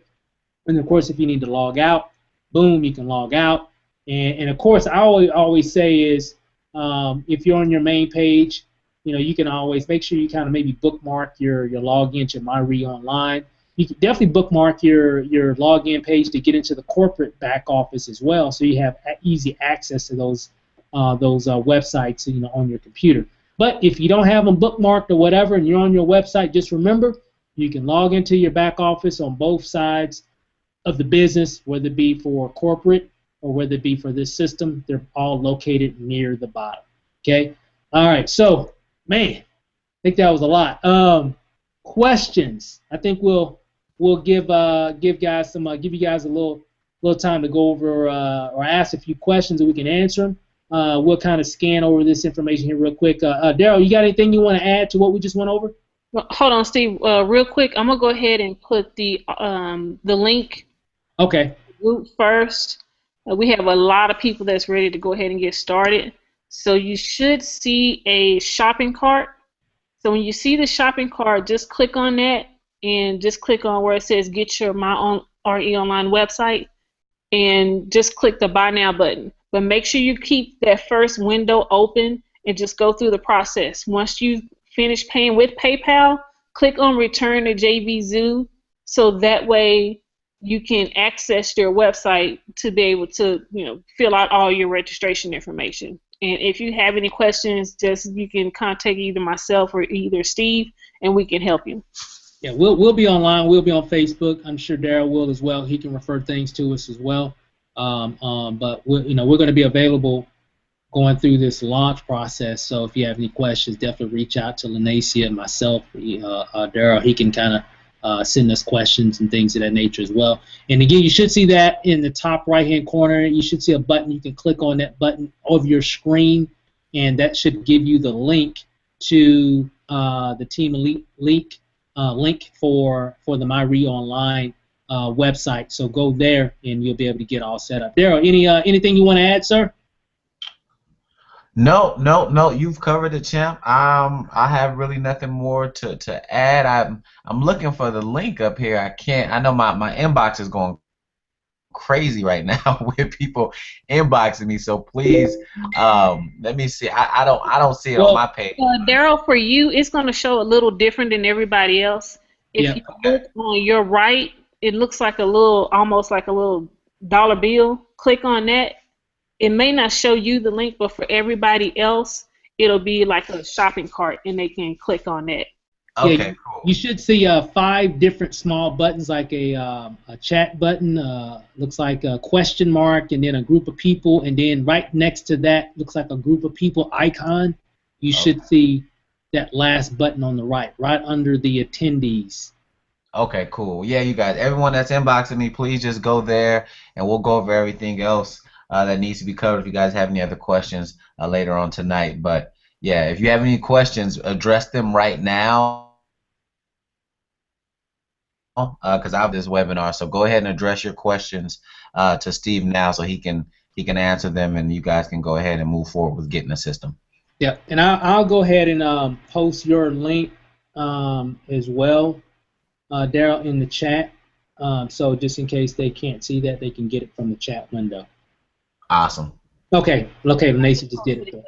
And, of course, if you need to log out, boom, you can log out. And of course, I always say is if you're on your main page, you can always make sure you kind of maybe bookmark your login to MyRE Online. You can definitely bookmark your login page to get into the corporate back office as well, so you have easy access to those websites on your computer. But if you don't have them bookmarked or whatever, and you're on your website, just remember you can log into your back office on both sides of the business, whether it be for corporate or whether it be for this system. They're all located near the bottom. Okay. All right. So, man, I think that was a lot. Questions. I think we'll give you guys a little time to go over or ask a few questions, and we can answer them. We'll kind of scan over this information here real quick. Daryl, you got anything you want to add to what we just went over? Well, hold on, Steve. Real quick, I'm gonna go ahead and put the link. Okay. Group first. We have a lot of people that's ready to go ahead and get started. So you should see a shopping cart. So when you see the shopping cart, just click on that and just click on where it says get your MyRE Online website, and just click the Buy Now button. But make sure you keep that first window open and just go through the process. Once you finish paying with PayPal, click on Return to JVZoo, so that way you can access your website to be able to fill out all your registration information. And if you have any questions, you can contact either myself or either Steve, and we can help you. Yeah, we'll be online. We'll be on Facebook. I'm sure Daryl will as well. He can refer things to us as well. But we're going to be available going through this launch process. So if you have any questions, definitely reach out to Lanacia and myself. Daryl, he can kind of send us questions and things of that nature as well. And again, you should see that in the top right-hand corner. You should see a button. You can click on that button of your screen, and that should give you the link to the Team Elite link for the MyRE Online website. So go there, and you'll be able to get all set up. Daryl, anything you want to add, sir? No. You've covered it, champ. I have really nothing more to add. I'm looking for the link up here. I can't. I know my inbox is going crazy right now with people inboxing me. So please, let me see. I don't see it on my page. Daryl, for you, it's going to show a little different than everybody else. If you look on your right, it looks like almost like a little dollar bill. Click on that. It may not show you the link, but for everybody else, it'll be like a shopping cart, and they can click on that. Okay, cool. You should see 5 different small buttons, like a chat button, looks like a question mark, and then a group of people, and then right next to that looks like a group of people icon. You should see that last button on the right under the attendees. Okay, cool. Yeah, you guys, everyone that's inboxing me, please just go there, and we'll go over everything else that needs to be covered if you guys have any other questions later on tonight. But yeah, if you have any questions, address them right now, because I have this webinar. So go ahead and address your questions to Steve now, so he can answer them, and you guys can go ahead and move forward with getting the system. Yeah, and I'll go ahead and post your link as well. Daryl, in the chat. So just in case they can't see that, they can get it from the chat window. Awesome. Okay, Lacey just did it.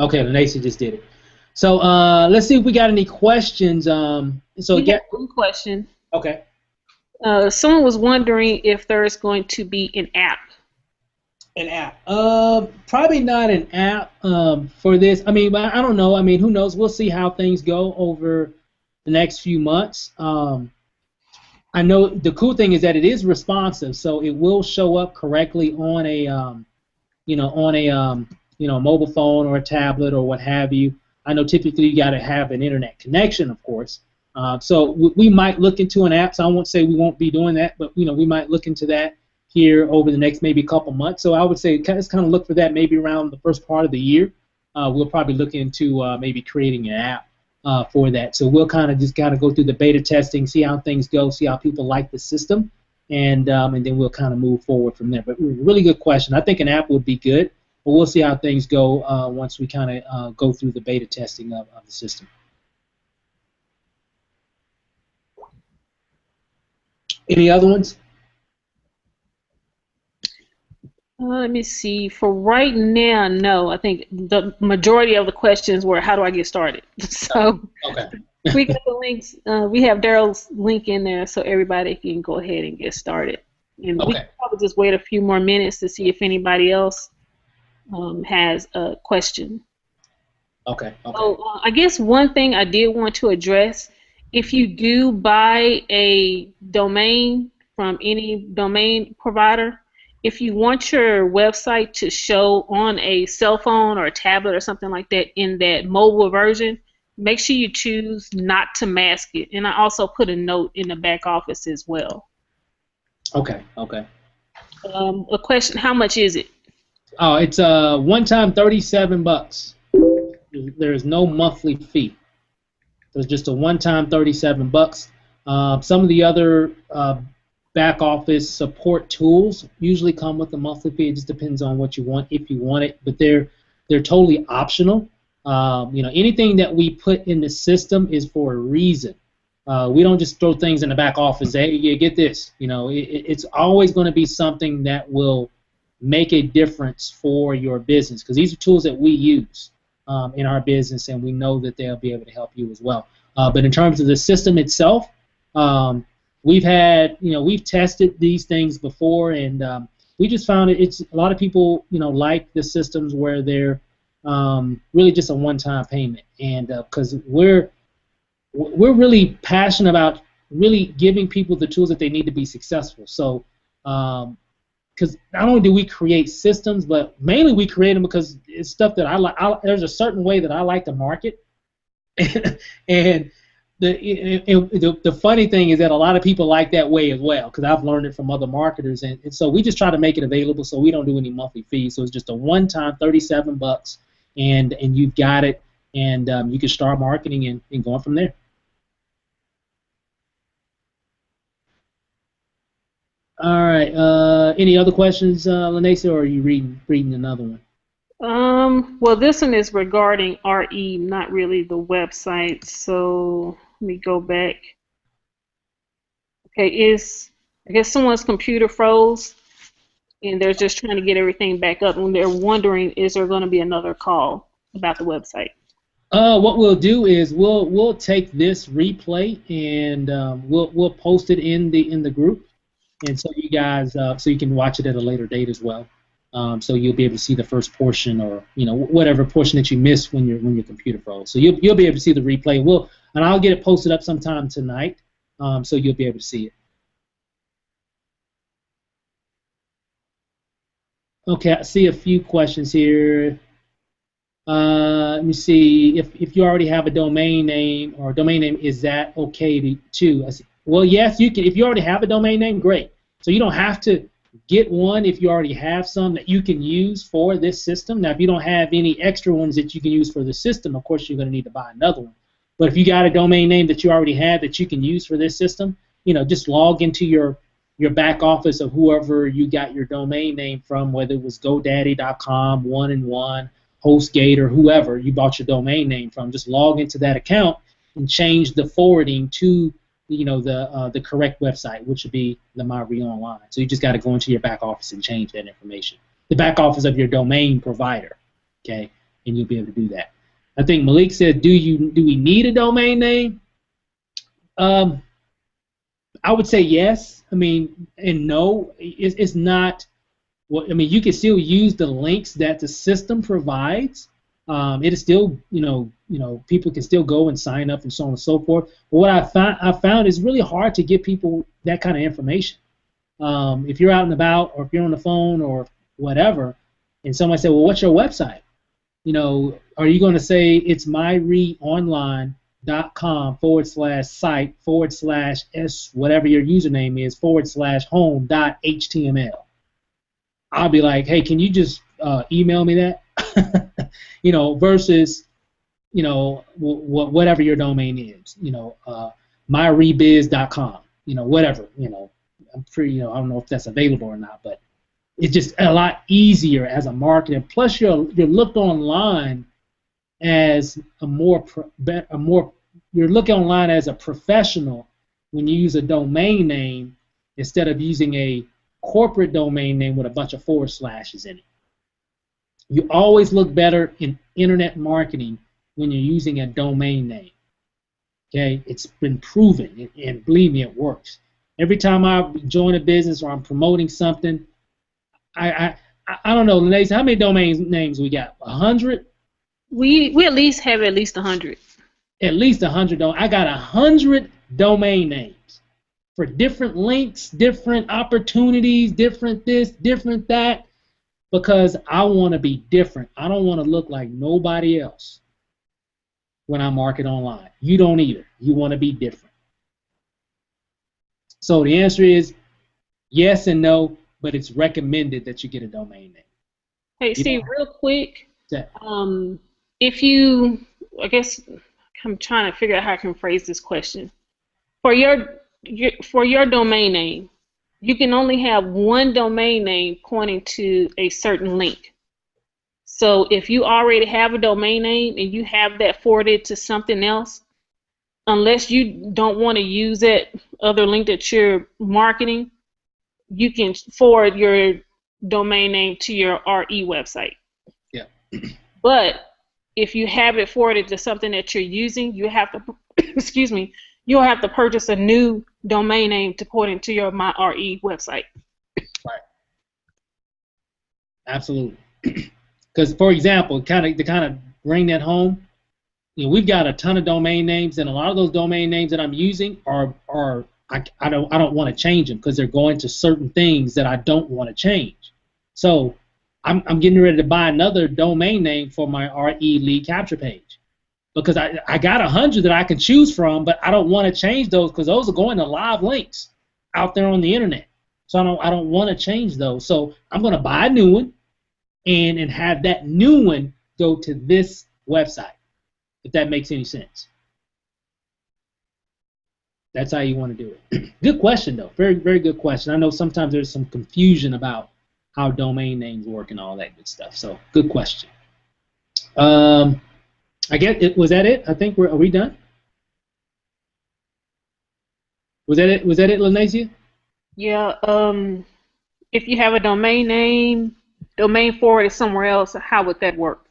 Okay, Lacey just did it. So let's see if we got any questions. So we got one question. Okay. Someone was wondering if there's going to be an app. An app? Probably not an app for this. I mean, I don't know. I mean, who knows? We'll see how things go over the next few months. I know the cool thing is that it is responsive, so it will show up correctly on a mobile phone or a tablet or what have you. I know typically you got to have an internet connection, of course. So we might look into an app. So I won't say we won't be doing that, but we might look into that here over the next maybe couple months. So I would say let's kind of look for that maybe around the first part of the year. We'll probably look into maybe creating an app for that. So we'll kind of go through the beta testing, see how things go, see how people like the system, and then we'll kind of move forward from there. But really good question. I think an app would be good, but we'll see how things go once we kind of go through the beta testing of the system. Any other ones? Let me see. For right now, no. I think the majority of the questions were, how do I get started? So okay. We got the links. We have Daryl's link in there so everybody can go ahead and get started. And we can probably just wait a few more minutes to see if anybody else has a question. Okay. So I guess one thing I did want to address, if you do buy a domain from any domain provider, if you want your website to show on a cell phone or a tablet or something like that in that mobile version, make sure you choose not to mask it. And I also put a note in the back office as well. Okay. A question, how much is it? Oh, it's one time $37. There is no monthly fee. There's just a one-time $37. Some of the other back office support tools usually come with a monthly fee. It just depends on what you want, if you want it, but they're totally optional. Anything that we put in the system is for a reason. We don't just throw things in the back office. Hey, yeah, get this. It's always going to be something that will make a difference for your business, because these are tools that we use in our business, and we know that they'll be able to help you as well. But in terms of the system itself, we've tested these things before, and we just found it's a lot of people like the systems where they're really just a one-time payment, and because we're really passionate about really giving people the tools that they need to be successful. So because not only do we create systems, but mainly we create them because it's stuff that I like. There's a certain way that I like to market, and the funny thing is that a lot of people like that way as well, because I've learned it from other marketers, and so we just try to make it available so we don't do any monthly fees. So it's just a one-time $37, and you've got it, and you can start marketing and going from there. All right. Any other questions, Lanesa, or are you reading another one? Well, this one is regarding RE, not really the website. So let me go back. Okay, I guess someone's computer froze, and they're just trying to get everything back up, and they're wondering, is there going to be another call about the website? What we'll do is we'll take this replay and we'll post it in the group. And so you guys, so you can watch it at a later date as well. So you'll be able to see the first portion, or whatever portion that you missed when your computer froze. So you'll be able to see the replay. And I'll get it posted up sometime tonight. So you'll be able to see it. Okay, I see a few questions here. Let me see if you already have a domain name or a domain name. Is that okay too? I see. Well, yes, you can. If you already have a domain name, great. So you don't have to get one if you already have some that you can use for this system. Now, if you don't have any extra ones that you can use for the system, of course, you're going to need to buy another one. But if you got a domain name that you already have that you can use for this system, just log into your back office of whoever you got your domain name from, whether it was GoDaddy.com, 1&1, HostGator, or whoever you bought your domain name from. Just log into that account and change the forwarding to the correct website, which would be the MyRE Online. So you just got to go into your back office and change that information. The back office of your domain provider, okay, and you'll be able to do that. I think Malik said, do we need a domain name? I would say yes. I mean, and no, it's not. Well, I mean, you can still use the links that the system provides. It is still, people can still go and sign up and so on and so forth. But what I found is really hard to give people that kind of information. If you're out and about, or if you're on the phone or whatever, and somebody said, well, what's your website? Are you going to say it's myreonline.com/site/s whatever your username is /home.html? I'll be like, hey, can you just email me that? Versus, whatever your domain is, myrebiz.com, whatever, I'm pretty, I don't know if that's available or not, but it's just a lot easier as a marketer. Plus, you're looked online as you're looking online as a professional when you use a domain name instead of using a corporate domain name with a bunch of forward slashes in it. You always look better in internet marketing when you're using a domain name. Okay, it's been proven, and believe me, it works. Every time I join a business or I'm promoting something, I don't know, Lacey, how many domain names we got? 100? We at least have at least 100. At least 100. I got 100 domain names for different links, different opportunities, different this, different that, because I want to be different. I don't want to look like nobody else when I market online. You don't either. You want to be different. So the answer is yes and no, but it's recommended that you get a domain name. Hey, Steve, real quick, if you, I guess I'm trying to figure out how I can phrase this question. For your domain name, you can only have one domain name pointing to a certain link. So if you already have a domain name and you have that forwarded to something else, unless you don't want to use that other link that you're marketing, you can forward your domain name to your RE website. Yeah. But if you have it forwarded to something that you're using, you have to, excuse me, you'll have to purchase a new domain name to put into your MyRE website. Right. Absolutely. Because, for example, to kind of bring that home, we've got a ton of domain names, and a lot of those domain names that I'm using are I don't want to change them because they're going to certain things that I don't want to change. So I'm getting ready to buy another domain name for my RE lead capture page because I got 100 that I can choose from, but I don't want to change those because those are going to live links out there on the internet. So I don't want to change those. So I'm going to buy a new one and have that new one go to this website, if that makes any sense. That's how you want to do it. Good question, though. Very, very good question. I know sometimes there's some confusion about how domain names work and all that good stuff. So, good question. I guess was that it? I think are we done? Was that it? Was that it, Lanasia? Yeah. If you have a domain name, domain forwarded somewhere else, how would that work?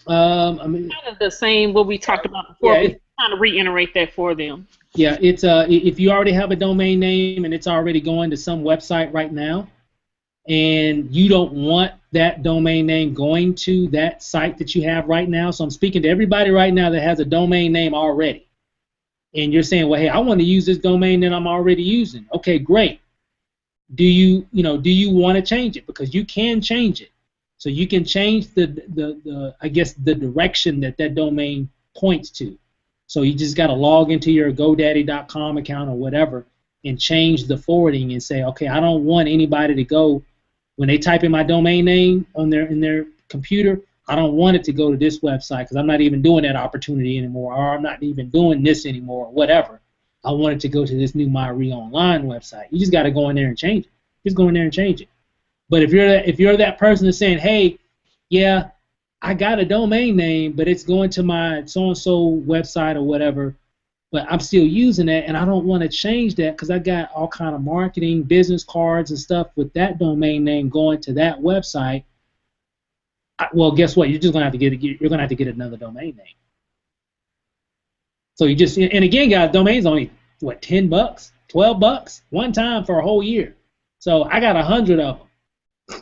I mean, kind of the same what we talked about before. Yeah, kind of reiterate that for them. Yeah, it's if you already have a domain name and it's already going to some website right now, and you don't want that domain name going to that site that you have right now. So I'm speaking to everybody right now that has a domain name already, and you're saying, well, hey, I want to use this domain that I'm already using. Okay, great. Do you want to change it? Because you can change it. So you can change the I guess the direction that domain points to. So you just got to log into your GoDaddy.com account or whatever and change the forwarding and say, okay, I don't want anybody to go when they type in my domain name in their computer. I don't want it to go to this website because I'm not even doing that opportunity anymore, or I'm not even doing this anymore, or whatever. I want it to go to this new MyRE Online website. You just got to go in there and change it. Just go in there and change it. But if you're that person that's saying, hey, yeah, I got a domain name, but it's going to my so-and-so website or whatever, but I'm still using that, and I don't want to change that because I got all kind of marketing, business cards, and stuff with that domain name going to that website. Well, guess what? You're just gonna have to get another domain name. So you just, and again, guys, domains only what, $10, $12 one time for a whole year. So I got 100 of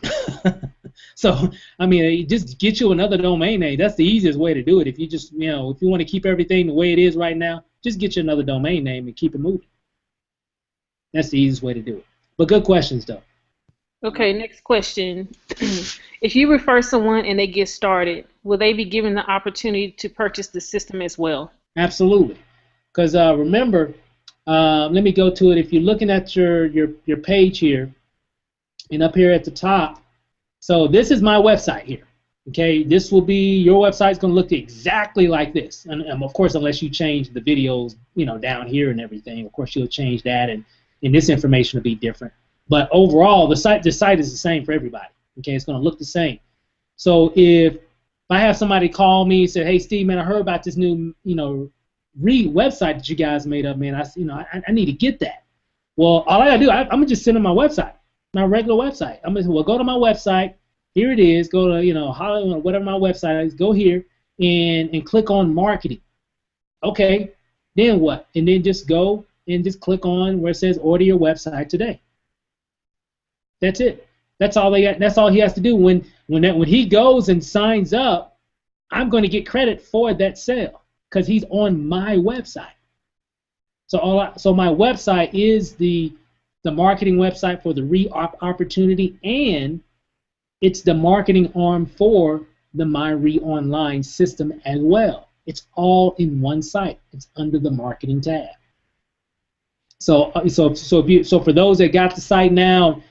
them. So I mean, just get you another domain name. That's the easiest way to do it. If you just, if you want to keep everything the way it is right now, just get you another domain name and keep it moving. That's the easiest way to do it. But good questions, though. Okay, next question. If you refer someone and they get started, will they be given the opportunity to purchase the system as well? Absolutely. Because remember, let me go to it. If you're looking at your page here, and up here at the top, so this is my website here. Okay, this will be, your website's going to look exactly like this. And of course, unless you change the videos, down here and everything, of course you'll change that, and this information will be different. But overall, the site is the same for everybody. Okay, it's going to look the same. So if I have somebody call me and say, "Hey, Steve, man, I heard about this new, website that you guys made up, man. I need to get that." Well, all I gotta do, I'm gonna just send them my website, my regular website. I'm gonna go to my website. Here it is. Go to whatever my website is. Go here and click on marketing. Okay, then what? And then just go and just click on where it says order your website today. That's it. That's all they got. That's all he has to do. When he goes and signs up, I'm going to get credit for that sale because he's on my website. So my website is the marketing website for the re-op opportunity, and it's the marketing arm for the MyRe Online system as well. It's all in one site. It's under the marketing tab. So for those that got the site now,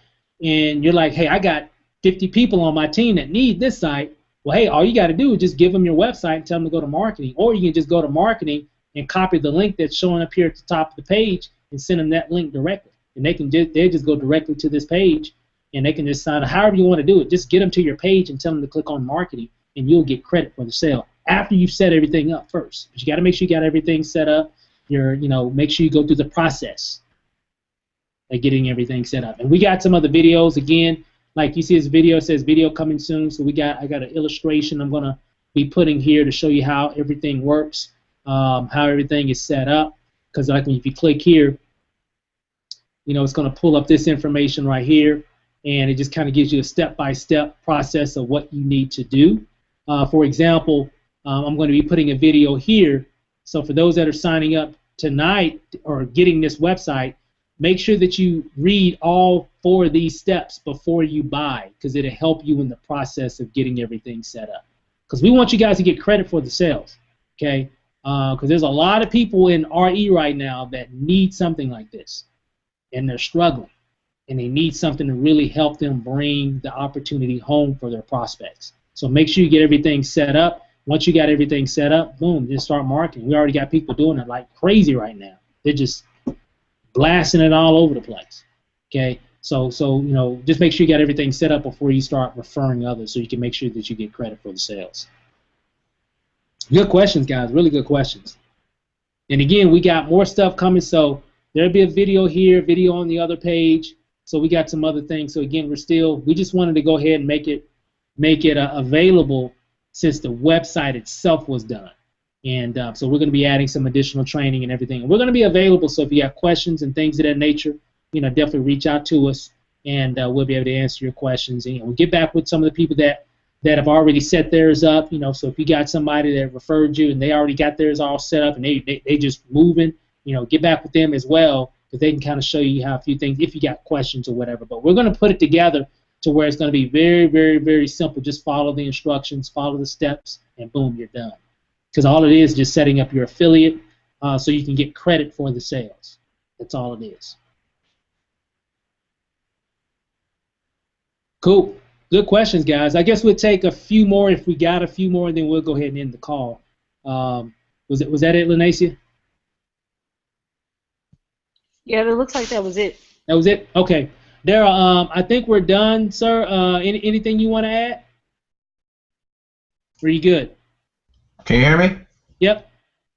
and you're like, "Hey, I got 50 people on my team that need this site," well, hey, all you got to do is just give them your website and tell them to go to marketing, or you can just go to marketing and copy the link that's showing up here at the top of the page and send them that link directly, and they just go directly to this page, and they can just sign up. However you want to do it, just get them to your page and tell them to click on marketing, and you'll get credit for the sale after you've set everything up first. But you got to make sure you got everything set up. Make sure you go through the process of getting everything set up. And we got some other videos. Again, like you see this video, it says video coming soon. So I got an illustration I'm going to be putting here to show you how everything works, how everything is set up. Because like if you click here, it's going to pull up this information right here, and it just kind of gives you a step-by-step process of what you need to do. For example, I'm going to be putting a video here. So for those that are signing up tonight or getting this website, make sure that you read all 4 of these steps before you buy, because it'll help you in the process of getting everything set up. Because we want you guys to get credit for the sales, okay? Because there's a lot of people in RE right now that need something like this, and they're struggling, and they need something to really help them bring the opportunity home for their prospects. So make sure you get everything set up. Once you got everything set up, boom, just start marketing. We already got people doing it like crazy right now. They're just blasting it all over the place. Okay, so just make sure you got everything set up before you start referring others, so you can make sure that you get credit for the sales. Good questions, guys. Really good questions. And again, we got more stuff coming. So there'll be a video here, video on the other page. So we got some other things. So again, we just wanted to go ahead and make it available since the website itself was done. And so we're going to be adding some additional training and everything. And we're going to be available, so if you have questions and things of that nature, definitely reach out to us, and we'll be able to answer your questions. And we'll get back with some of the people that have already set theirs up. So if you got somebody that referred you and they already got theirs all set up and they just moving, get back with them as well, because they can kind of show you how a few things if you got questions or whatever. But we're going to put it together to where it's going to be very, very, very simple. Just follow the instructions, follow the steps, and boom, you're done. Because all it is just setting up your affiliate so you can get credit for the sales. That's all it is. Cool. Good questions, guys. I guess we'll take a few more. If we got a few more, then we'll go ahead and end the call. Was that it, Lanacia? Yeah, it looks like that was it. That was it? Okay. Daryl, I think we're done, sir. Anything you want to add? Or are you good? Can you hear me? Yep.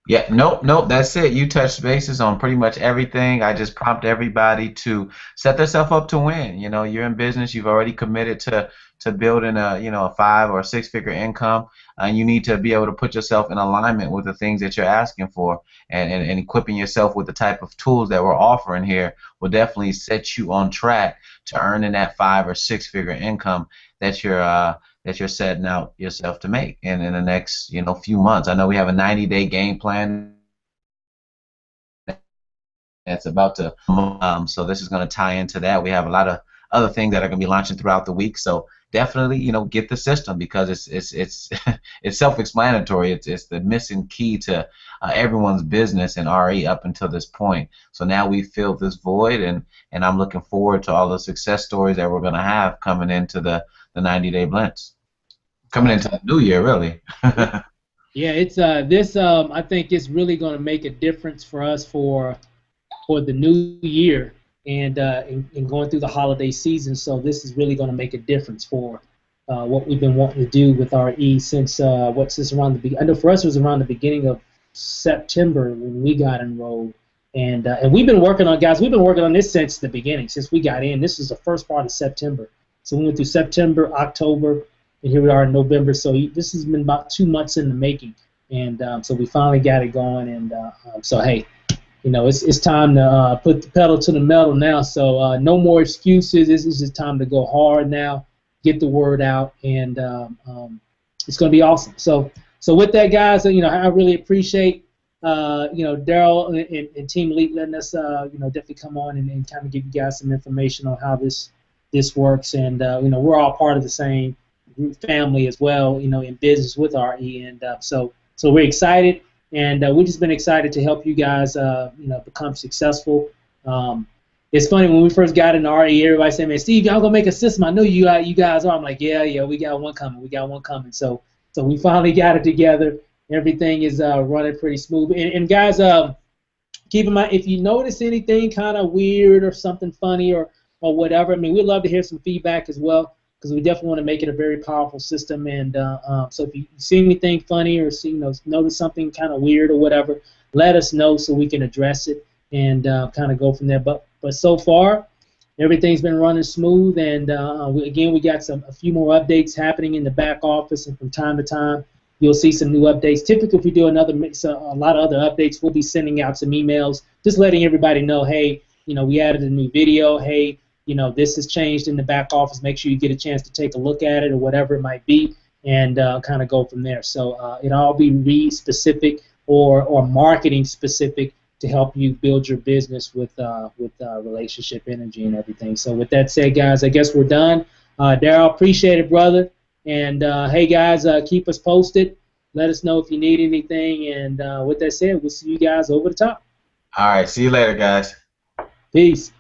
Yeah, nope. That's it. You touched bases on pretty much everything. I just prompt everybody to set themselves up to win. You know, you're in business. You've already committed to building a a 5 or 6 figure income, and you need to be able to put yourself in alignment with the things that you're asking for, and equipping yourself with the type of tools that we're offering here will definitely set you on track to earning that 5 or 6 figure income that you're setting out yourself to make in the next few months. I know we have a 90-day game plan that's about to so this is going to tie into that. We have a lot of other things that are going to be launching throughout the week. So definitely get the system, because it's it's self-explanatory. It's the missing key to everyone's business in RE up until this point. So now we filled this void, and I'm looking forward to all the success stories that we're going to have coming into the 90-day blitz. Coming into the new year, really. Yeah, it's this. I think it's really going to make a difference for us for the new year and in going through the holiday season. So this is really going to make a difference for what we've been wanting to do with RE since around I know for us it was around the beginning of September when we got enrolled, and we've been working on this since the beginning, since we got in. This is the first part of September. So we went through September, October, and here we are in November. So this has been about 2 months in the making, and so we finally got it going. And so hey, it's time to put the pedal to the metal now. So no more excuses. This is just time to go hard now, get the word out, and it's going to be awesome. So with that, guys, I really appreciate Daryl and Team Elite letting us definitely come on and kind of give you guys some information on how this works. And we're all part of the same group family as well, in business with RE, and so we're excited, and we've just been excited to help you guys, become successful. It's funny, when we first got into RE, everybody said, "Man, Steve, y'all gonna make a system? I know you guys are." I'm like, "Yeah, we got one coming." So we finally got it together. Everything is running pretty smooth. And guys, keep in mind, if you notice anything kind of weird or something funny or whatever, I mean, we'd love to hear some feedback as well, because we definitely want to make it a very powerful system. And so if you see anything funny or notice something kind of weird or whatever, let us know so we can address it and kind of go from there. But so far, everything's been running smooth. And we got a few more updates happening in the back office, and from time to time, you'll see some new updates. Typically, if we do a lot of other updates, we'll be sending out some emails just letting everybody know, hey, we added a new video. Hey, this has changed in the back office. Make sure you get a chance to take a look at it or whatever it might be, and kind of go from there. So it'll all be read specific or marketing specific to help you build your business with relationship energy and everything. So with that said, guys, I guess we're done. Daryl, appreciate it, brother. And hey, guys, keep us posted. Let us know if you need anything. And with that said, we'll see you guys over the top. All right. See you later, guys. Peace.